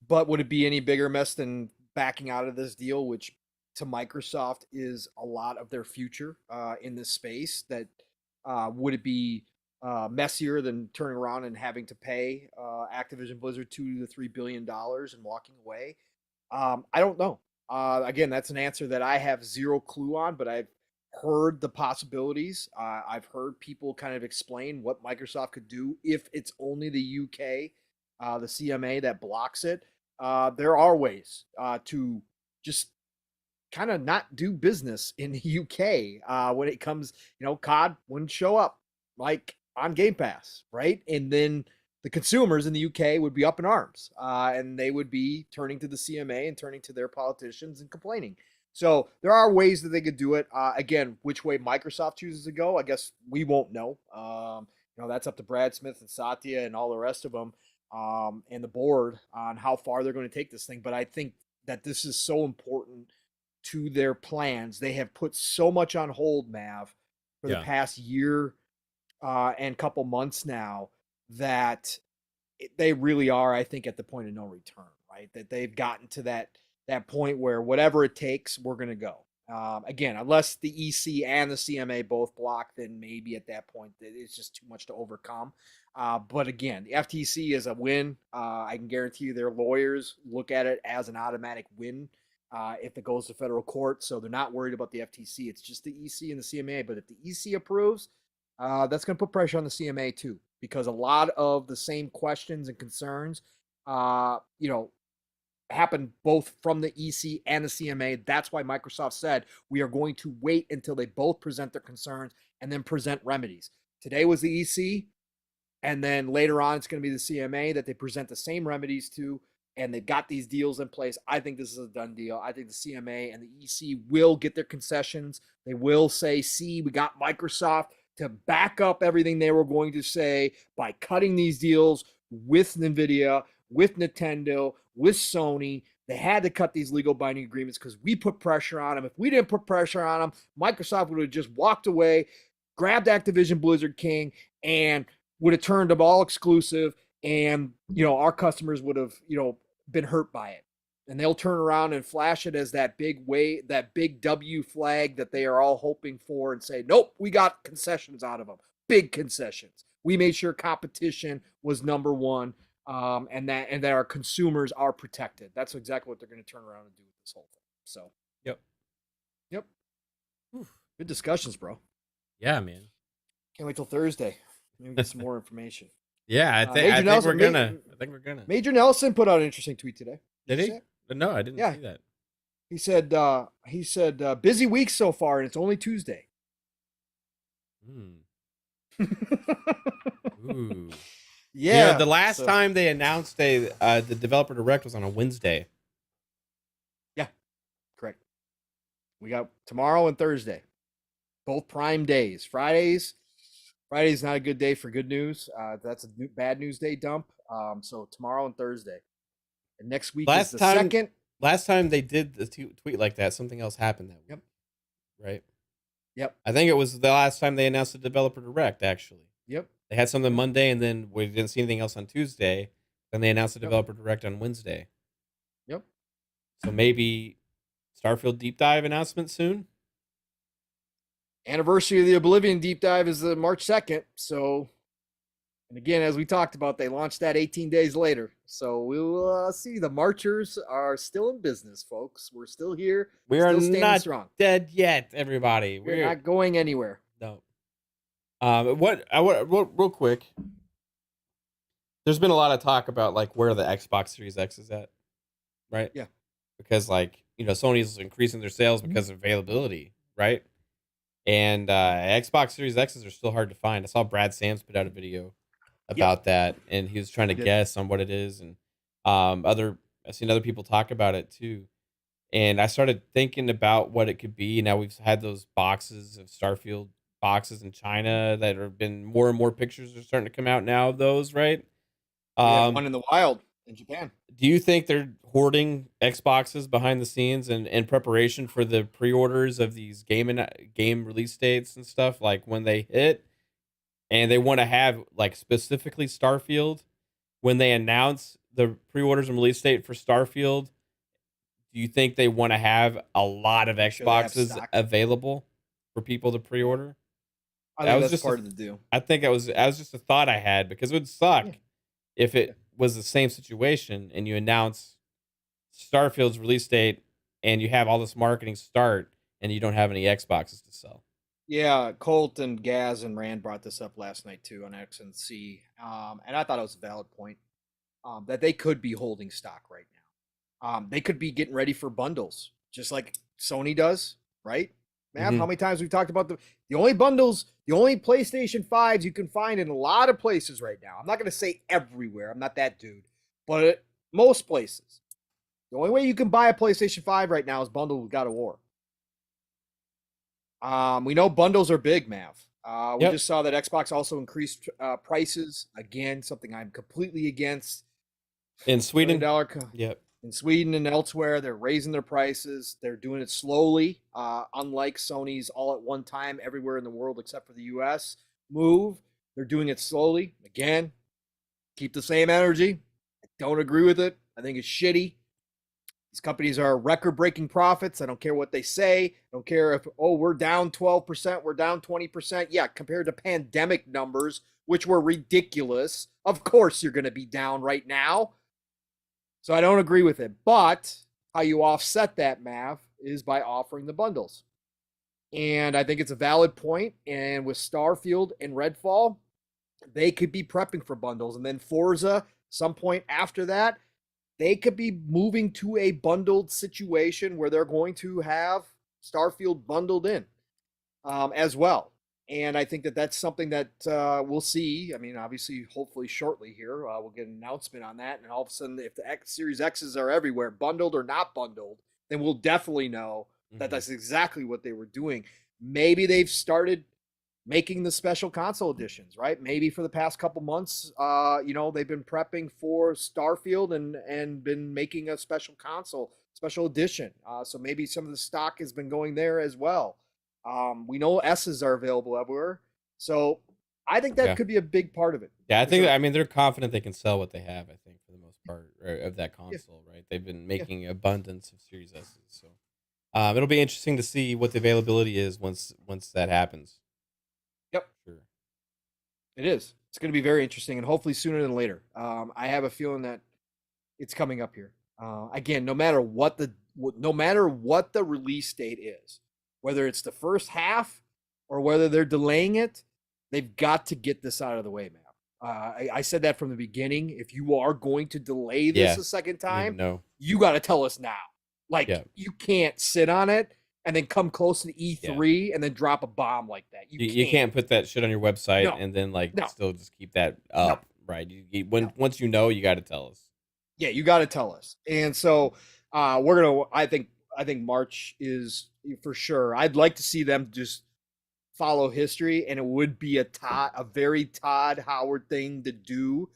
but would it be any bigger mess than backing out of this deal, which to Microsoft is a lot of their future in this space? That would it be messier than turning around and having to pay Activision Blizzard $2 to $3 billion and walking away? I don't know. Again, that's an answer that I have zero clue on, but I've heard the possibilities. I've heard people kind of explain what Microsoft could do if it's only the UK, the CMA that blocks it. There are ways to just kind of not do business in the UK when it comes, COD wouldn't show up like on Game Pass, right? And then the consumers in the UK would be up in arms, and they would be turning to the CMA and turning to their politicians and complaining. So there are ways that they could do it. Again, which way Microsoft chooses to go, I guess we won't know. That's up to Brad Smith and Satya and all the rest of them and the board on how far they're going to take this thing. But I think that this is so important to their plans. They have put so much on hold, Mav, for the past year and couple months now, that they really are, I think, at the point of no return, right? That they've gotten to that point where whatever it takes, we're going to go. Again, unless the EC and the CMA both block, then maybe at that point it's just too much to overcome. But again, the FTC is a win. I can guarantee you their lawyers look at it as an automatic win if it goes to federal court. So they're not worried about the FTC. It's just the EC and the CMA. But if the EC approves, that's going to put pressure on the CMA too, because a lot of the same questions and concerns, happen both from the EC and the CMA. That's why Microsoft said we are going to wait until they both present their concerns and then present remedies. Today was the EC, and then later on it's going to be the CMA that they present the same remedies to, and they've got these deals in place. I think this is a done deal. I think the CMA and the EC will get their concessions. They will say, see, we got Microsoft to back up everything they were going to say by cutting these deals with Nvidia, with Nintendo, with Sony. They had to cut these legal binding agreements because we put pressure on them. If we didn't put pressure on them, Microsoft would have just walked away, grabbed Activision Blizzard King, and would have turned them all exclusive. And, our customers would have, been hurt by it. And they'll turn around and flash it as that big W flag that they are all hoping for and say, nope, we got concessions out of them. Big concessions. We made sure competition was number one. And that our consumers are protected. That's exactly what they're going to turn around and do with this whole thing. So, yep. Whew. Good discussions, bro.
Yeah, man.
Can't wait till Thursday. Maybe get some more information.
Yeah, I think we're gonna.
Major Nelson put out an interesting tweet today.
Did he? No, I didn't see that.
He said, busy week so far, and it's only Tuesday.
Ooh.
Yeah.
The last time they announced the developer direct was on a Wednesday.
Yeah, correct. We got tomorrow and Thursday, both prime days. Friday's not a good day for good news. That's a bad news day dump. So tomorrow and Thursday, and next week is the second.
Last time they did the tweet like that, something else happened that week.
Yep.
Right.
Yep.
I think it was the last time they announced the developer direct. Actually.
Yep.
They had something Monday, and then we didn't see anything else on Tuesday. Then they announced the developer direct on Wednesday.
Yep.
So maybe Starfield deep dive announcement soon.
Anniversary of the Oblivion deep dive is the March 2nd. So, and again, as we talked about, they launched that 18 days later. So we'll see. The Marchers are still in business, folks. We're still here.
We are not strong. Dead yet, everybody.
We're not going anywhere.
No. Real quick, there's been a lot of talk about like where the Xbox Series X is at, right?
Yeah.
Because Sony's increasing their sales because of availability, right? And Xbox Series X's are still hard to find. I saw Brad Sams put out a video about that, and he was trying to guess on what it is, and I've seen other people talk about it too. And I started thinking about what it could be. Now we've had those boxes of Starfield boxes in China that have been more and more pictures are starting to come out now of those, right?
One in the wild in Japan.
Do you think they're hoarding Xboxes behind the scenes and in preparation for the pre-orders of these game release dates and stuff, like when they hit, and they want to have like specifically Starfield when they announce the pre-orders and release date for Starfield? Do you think they want to have a lot of Xboxes available for people to pre-order?
I think that's just part of the deal.
I think that was just a thought I had, because it would suck if it was the same situation and you announce Starfield's release date and you have all this marketing start and you don't have any Xboxes to sell.
Yeah, Colt and Gaz and Rand brought this up last night too on XNC, and I thought it was a valid point that they could be holding stock right now. They could be getting ready for bundles, just like Sony does, right? Man, how many times we've talked about the only bundles, the only PlayStation 5s you can find in a lot of places right now. I'm not going to say everywhere. I'm not that dude. But most places. The only way you can buy a PlayStation 5 right now is bundled with God of War. We know bundles are big, Mav. We just saw that Xbox also increased prices. Again, something I'm completely against.
In Sweden?
Yep. In Sweden and elsewhere, they're raising their prices. They're doing it slowly, unlike Sony's all at one time everywhere in the world except for the US move. They're doing it slowly. Again, keep the same energy. I don't agree with it. I think it's shitty. These companies are record-breaking profits. I don't care what they say. I don't care if, we're down 12%, we're down 20%. Yeah, compared to pandemic numbers, which were ridiculous. Of course you're going to be down right now. So I don't agree with it. But how you offset that, Mav, is by offering the bundles. And I think it's a valid point. And with Starfield and Redfall, they could be prepping for bundles. And then Forza, some point after that, they could be moving to a bundled situation where they're going to have Starfield bundled in as well. And I think that that's something that we'll see. I mean, obviously, hopefully shortly here, we'll get an announcement on that. And all of a sudden, if the Series X's are everywhere, bundled or not bundled, then we'll definitely know that that's exactly what they were doing. Maybe they've started making the special console editions, right? Maybe for the past couple months, they've been prepping for Starfield and been making a special console, special edition. So maybe some of the stock has been going there as well. We know S's are available everywhere. So I think that could be a big part of it.
Yeah, I think, they're confident they can sell what they have, I think, for the most part, of that console, right? They've been making abundance of Series S's. So it'll be interesting to see what the availability is once that happens.
Yep. Sure. It is. It's going to be very interesting, and hopefully sooner than later. I have a feeling that it's coming up here. Again, no matter what the release date is, whether it's the first half or whether they're delaying it, they've got to get this out of the way, man. I said that from the beginning. If you are going to delay this a second time, you got to tell us now. You can't sit on it and then come close to the E3 and then drop a bomb like that.
You can't put that shit on your website and then still just keep that up, right? Once you know, you got to tell us.
Yeah, you got to tell us. And so we're gonna. I think March is for sure. I'd like to see them just follow history, and it would be a very Todd Howard thing to do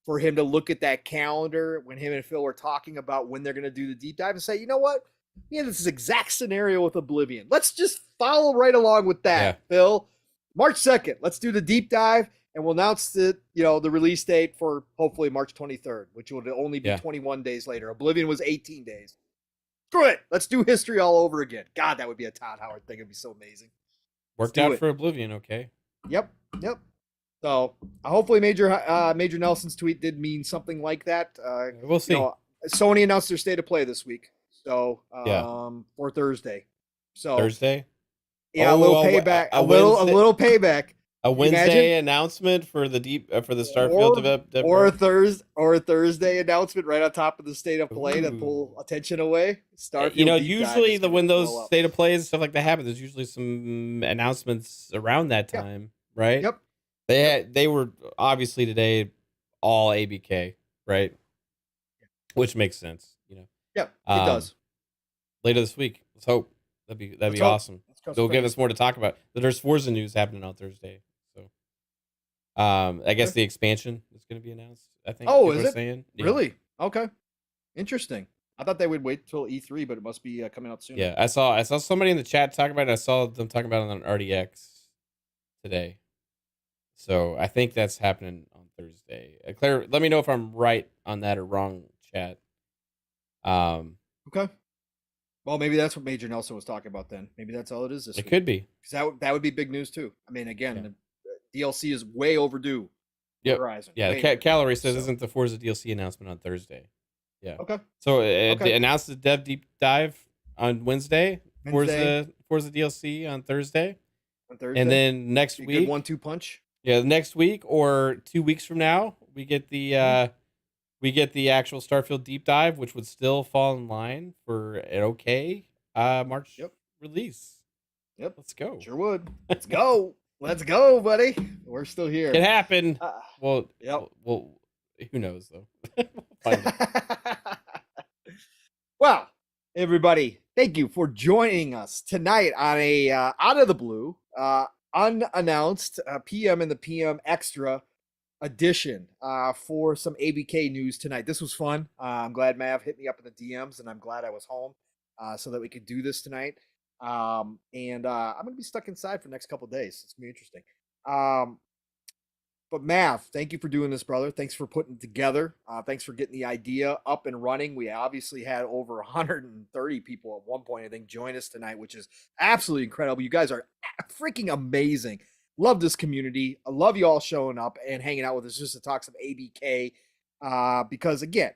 for him to look at that calendar when him and Phil were talking about when they're going to do the deep dive and say, you know what? Yeah, this is exact scenario with Oblivion. Let's just follow right along with that, Phil. March 2nd, let's do the deep dive, and we'll announce the release date for hopefully March 23rd, which would only be 21 days later. Oblivion was 18 days. Screw it. Let's do history all over again. God, that would be a Todd Howard thing. It'd be so amazing.
Worked out for Oblivion, okay.
Yep. So hopefully Major Nelson's tweet did mean something like that.
We'll see.
Sony announced their state of play this week. So for Thursday. So
Thursday?
Yeah, a little payback. A little payback.
A Wednesday announcement for the Starfield
or a Thursday announcement right on top of the state of play to pull attention away.
Starfield. Usually when those state of plays and stuff like that happen, there's usually some announcements around that time, right?
Yep.
They were obviously today all ABK, right? Which makes sense,
Yeah, it does.
Later this week, let's hope that'd be awesome. They'll give us more to talk about. There's Forza news happening on Thursday, so I guess the expansion is going to be announced. I think.
Oh, is it? Really? Okay. Interesting. I thought they would wait till E3, but it must be coming out soon.
Yeah, I saw somebody in the chat talk about it. I saw them talking about it on RDX today. So I think that's happening on Thursday. Claire, let me know if I'm right on that or wrong, chat.
Okay. Well, maybe that's what Major Nelson was talking about then. Maybe that's all it is this week.
It could be.
Because that would be big news too. I mean, again, the DLC is way overdue.
Yep.
Horizon.
Yeah, Calorie says, isn't the Forza DLC announcement on Thursday? Yeah.
Okay.
So they announced the dev deep dive on Wednesday. Forza DLC on Thursday. And then next week.
Good 1-2 punch.
Yeah, next week or 2 weeks from now, we get the actual Starfield deep dive, which would still fall in line for an March release.
Yep.
Let's go.
Sure would. Let's go. Let's go, buddy. We're still here.
It happened. Well, who knows though?
Well, everybody, thank you for joining us tonight on a out of the blue, unannounced PM in the PM extra edition for some ABK news tonight. This was fun. I'm glad Mav hit me up in the DMs, and I'm glad I was home so that we could do this tonight. And I'm gonna be stuck inside for the next couple of days. It's gonna be interesting. But Mav, thank you for doing this, brother. Thanks for putting it together. Thanks for getting the idea up and running. We obviously had over 130 people at one point, I think, join us tonight, which is absolutely incredible. You guys are freaking amazing. Love this community. I love you all showing up and hanging out with us just to talk some ABK. Because again,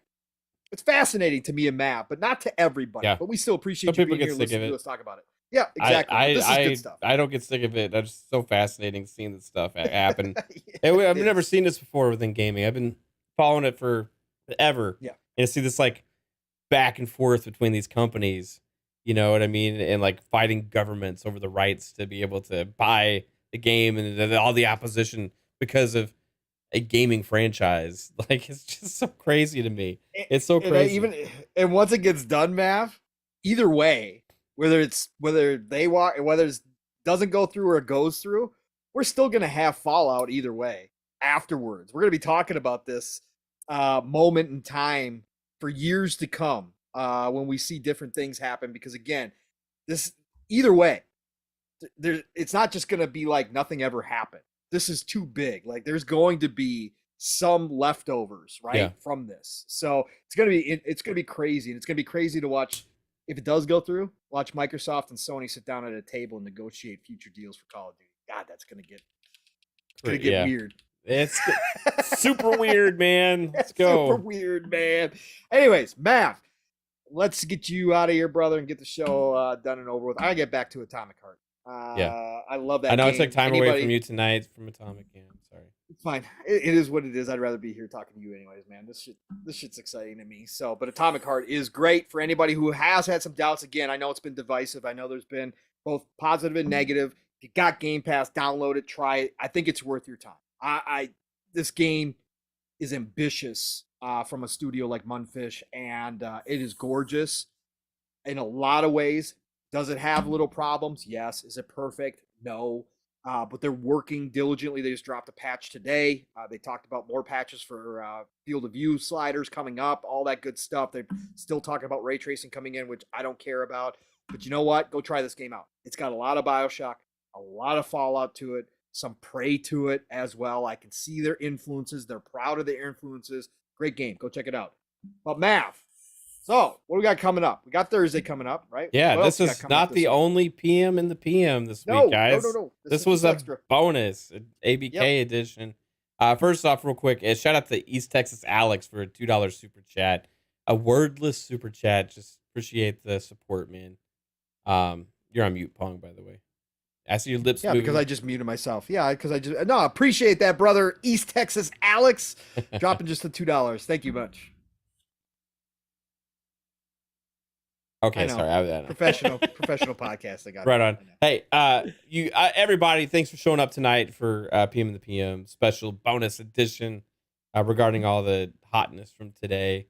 it's fascinating to me and Mav, but not to everybody.
Yeah.
But we still appreciate
Some
you
people
being
get
here
sick of
listening
it.
to us talk about it. Yeah, exactly. This is good stuff.
I don't get sick of it. That's just so fascinating seeing this stuff happen.
Yeah,
I've never seen this before within gaming. I've been following it for forever.
Yeah.
And to see this like back and forth between these companies, you know what I mean? And like fighting governments over the rights to be able to buy the game and all the opposition because of a gaming franchise. Like, it's just so crazy to me. It's so crazy.
And once it gets done, Mav, either way, whether it doesn't go through or it goes through, we're still gonna have fallout either way afterwards. We're gonna be talking about this moment in time for years to come when we see different things happen. Because again, this either way, it's not just gonna be like nothing ever happened. This is too big. Like there's going to be some leftovers, right, from this. So it's gonna be crazy, and it's gonna be crazy to watch. If it does go through, watch Microsoft and Sony sit down at a table and negotiate future deals for Call of Duty. God, that's gonna get weird.
It's super weird, man. Let's go.
Super weird, man. Anyways, Mav, let's get you out of here, brother, and get the show done and over with. I get back to Atomic Heart. I love that.
I know
game.
I took time away from you tonight from Atomic. Yeah, I'm sorry.
It's fine. It is what it is. I'd rather be here talking to you anyways, man. This shit's exciting to me. So, but Atomic Heart is great for anybody who has had some doubts. Again, I know it's been divisive. I know there's been both positive and negative. If you got Game Pass, download it, try it. I think it's worth your time. This game is ambitious from a studio like Munfish, and it is gorgeous in a lot of ways. Does it have little problems? Yes. Is it perfect? No. But they're working diligently. They just dropped a patch today. They talked about more patches for field of view sliders coming up, all that good stuff. They're still talking about ray tracing coming in, which I don't care about. But you know what? Go try this game out. It's got a lot of BioShock, a lot of Fallout to it, some Prey to it as well. I can see their influences. They're proud of their influences. Great game. Go check it out. But Mav, so what do we got coming up? We got Thursday coming up, right?
Yeah, this is not the only PM in the PM this week, guys.
No.
This was a bonus, ABK edition. First off, real quick, shout out to East Texas Alex for a $2 super chat. A wordless super chat. Just appreciate the support, man. You're on mute, Pong, by the way. I see your lips moving.
Because I just muted myself. Yeah, because I appreciate that, brother. East Texas Alex dropping just the $2. Thank you much.
Okay, sorry.
Professional podcast. I got
right on. Hey, everybody, thanks for showing up tonight for PM in the PM special bonus edition regarding all the hotness from today.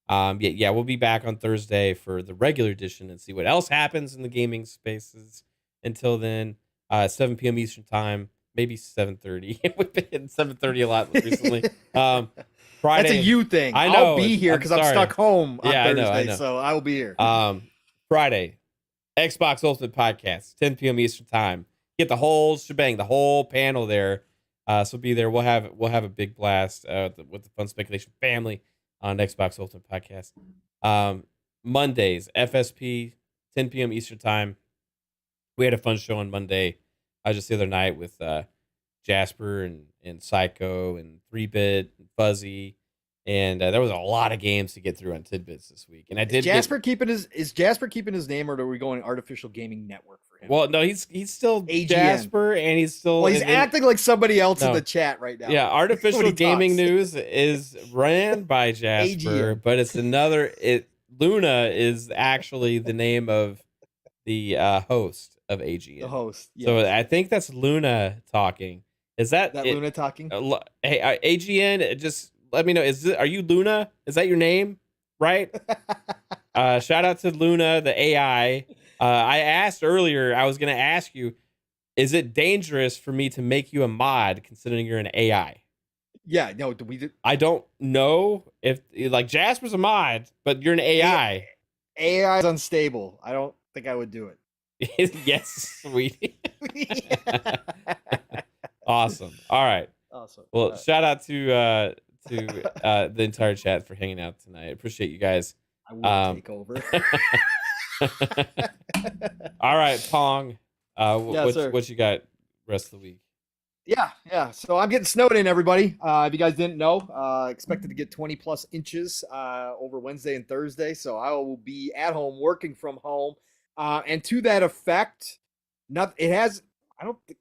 We'll be back on Thursday for the regular edition and see what else happens in the gaming spaces. Until then, 7 p.m. Eastern time, maybe 7:30. We've been hitting 7:30 a lot recently. Friday.
That's a you thing.
I know.
I'll be here because I'm stuck home on Thursday,
I know.
so I will be here.
Friday, Xbox Ultimate Podcast, 10 p.m. Eastern time. Get the whole shebang, the whole panel there. So be there. We'll have a big blast with the Fun Speculation family on Xbox Ultimate Podcast. Mondays, FSP, 10 p.m. Eastern time. We had a fun show on Monday. Just the other night with Jasper and Psycho and 3-Bit and Fuzzy, and there was a lot of games to get through on Tidbits this week. And I did.
Is Jasper keeping his name, or are we going Artificial Gaming Network for him?
Well, no, he's still
AGN.
Jasper, and he's still.
Well, he's acting like somebody else in the chat right now.
Yeah, Artificial Gaming News is ran by Jasper,
AGN.
but it's another. Luna is actually the name of the host of AGN.
The host. Yes.
So I think that's Luna talking. Is that
Luna talking?
Hey, AGN, just let me know. Are you Luna? Is that your name? Right? Shout out to Luna, the AI. I asked earlier, I was going to ask you, is it dangerous for me to make you a mod considering you're an AI?
Yeah, no,
I don't know if, like, Jasper's a mod, but you're an AI.
AI is unstable. I don't think I would do it.
Yes, sweetie. Awesome. All right.
Awesome.
Well, shout out to the entire chat for hanging out tonight. I appreciate you guys.
I will take over.
All right, Pong.
Yes, sir.
What you got rest of the week?
Yeah. So I'm getting snowed in, everybody. If you guys didn't know, expected to get 20 plus inches over Wednesday and Thursday. So I will be at home working from home. And to that effect, it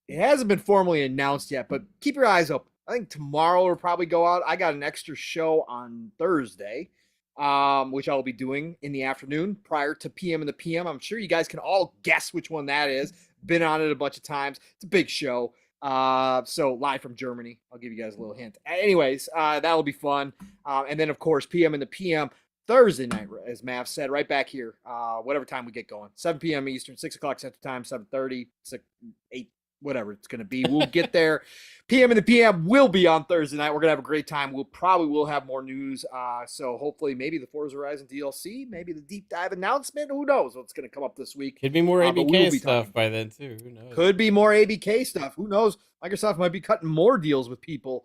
hasn't been formally announced yet, but keep your eyes open. I think tomorrow will probably go out. I got an extra show on Thursday, which I'll be doing in the afternoon prior to PM and the PM. I'm sure you guys can all guess which one that is. Been on it a bunch of times. It's a big show. So live from Germany. I'll give you guys a little hint. Anyways, that'll be fun. And then of course, PM and the PM Thursday night, as Mav said, right back here, whatever time we get going, 7 p.m. Eastern, 6 o'clock Central Time, 7:30, 8, whatever it's going to be. We'll get there. PM and the PM will be on Thursday night. We're going to have a great time. We'll have more news. So hopefully maybe the Forza Horizon DLC, maybe the deep dive announcement. Who knows what's going to come up this week.
Could be more ABK stuff by then too. Who knows?
Could be more ABK stuff. Who knows? Microsoft might be cutting more deals with people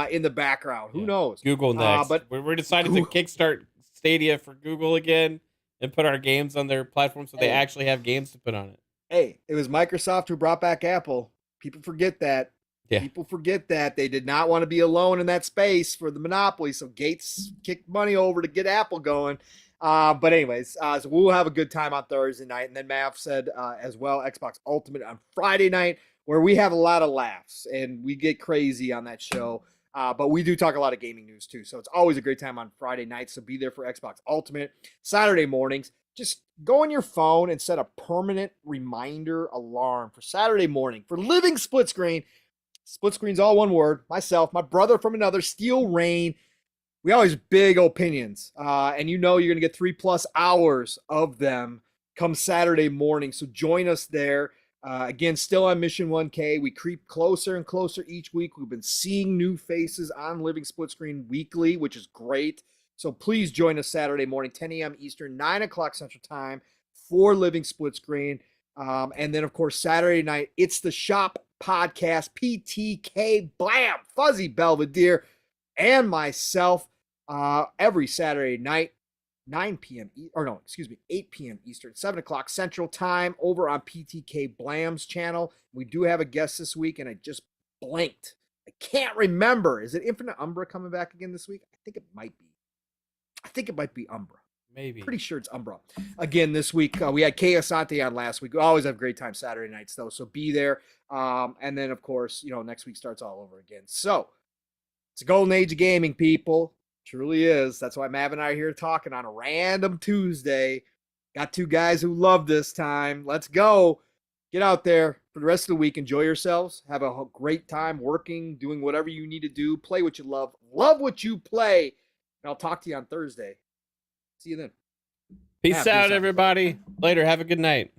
in the background. Who knows?
Google next. But we're deciding to kickstart Stadia for Google again and put our games on their platform so they actually have games to put on it.
Hey, it was Microsoft who brought back Apple. People forget that.
Yeah.
People forget that. They did not want to be alone in that space for the monopoly, so Gates kicked money over to get Apple going. But anyways, so we'll have a good time on Thursday night. And then Mav said as well, Xbox Ultimate on Friday night, where we have a lot of laughs and we get crazy on that show. But we do talk a lot of gaming news too. So it's always a great time on Friday nights. So be there for Xbox Ultimate. Saturday mornings, just go on your phone and set a permanent reminder alarm for Saturday morning for Living Split Screen. Split Screen's all one word. Myself, my brother from another, Steel Rain. We always big opinions. And you know you're going to get 3+ hours of them come Saturday morning. So join us there. Again, still on Mission 1K. We creep closer and closer each week. We've been seeing new faces on Living Split Screen weekly, which is great. So please join us Saturday morning, 10 a.m. Eastern, 9 o'clock Central Time for Living Split Screen. And then, of course, Saturday night, It's the Shop podcast, PTK, Blam, Fuzzy Belvedere, and myself every Saturday night, 8 p.m. Eastern, 7 o'clock Central Time over on PTK Blam's channel. We do have a guest this week, and I just blanked. I can't remember. Is it Infinite Umbra coming back again this week? I think it might be Umbra.
Maybe.
Pretty sure it's Umbra. Again, this week, we had Kay Asante on last week. We always have a great time Saturday nights, though, so be there. And then, of course, next week starts all over again. So, it's a golden age of gaming, people. Truly is. That's why Mav and I are here talking on a random Tuesday. Got two guys who love this time. Let's go. Get out there for the rest of the week. Enjoy yourselves. Have a great time working, doing whatever you need to do. Play what you love. Love what you play. And I'll talk to you on Thursday. See you then.
Peace out, everybody. Later. Have a good night.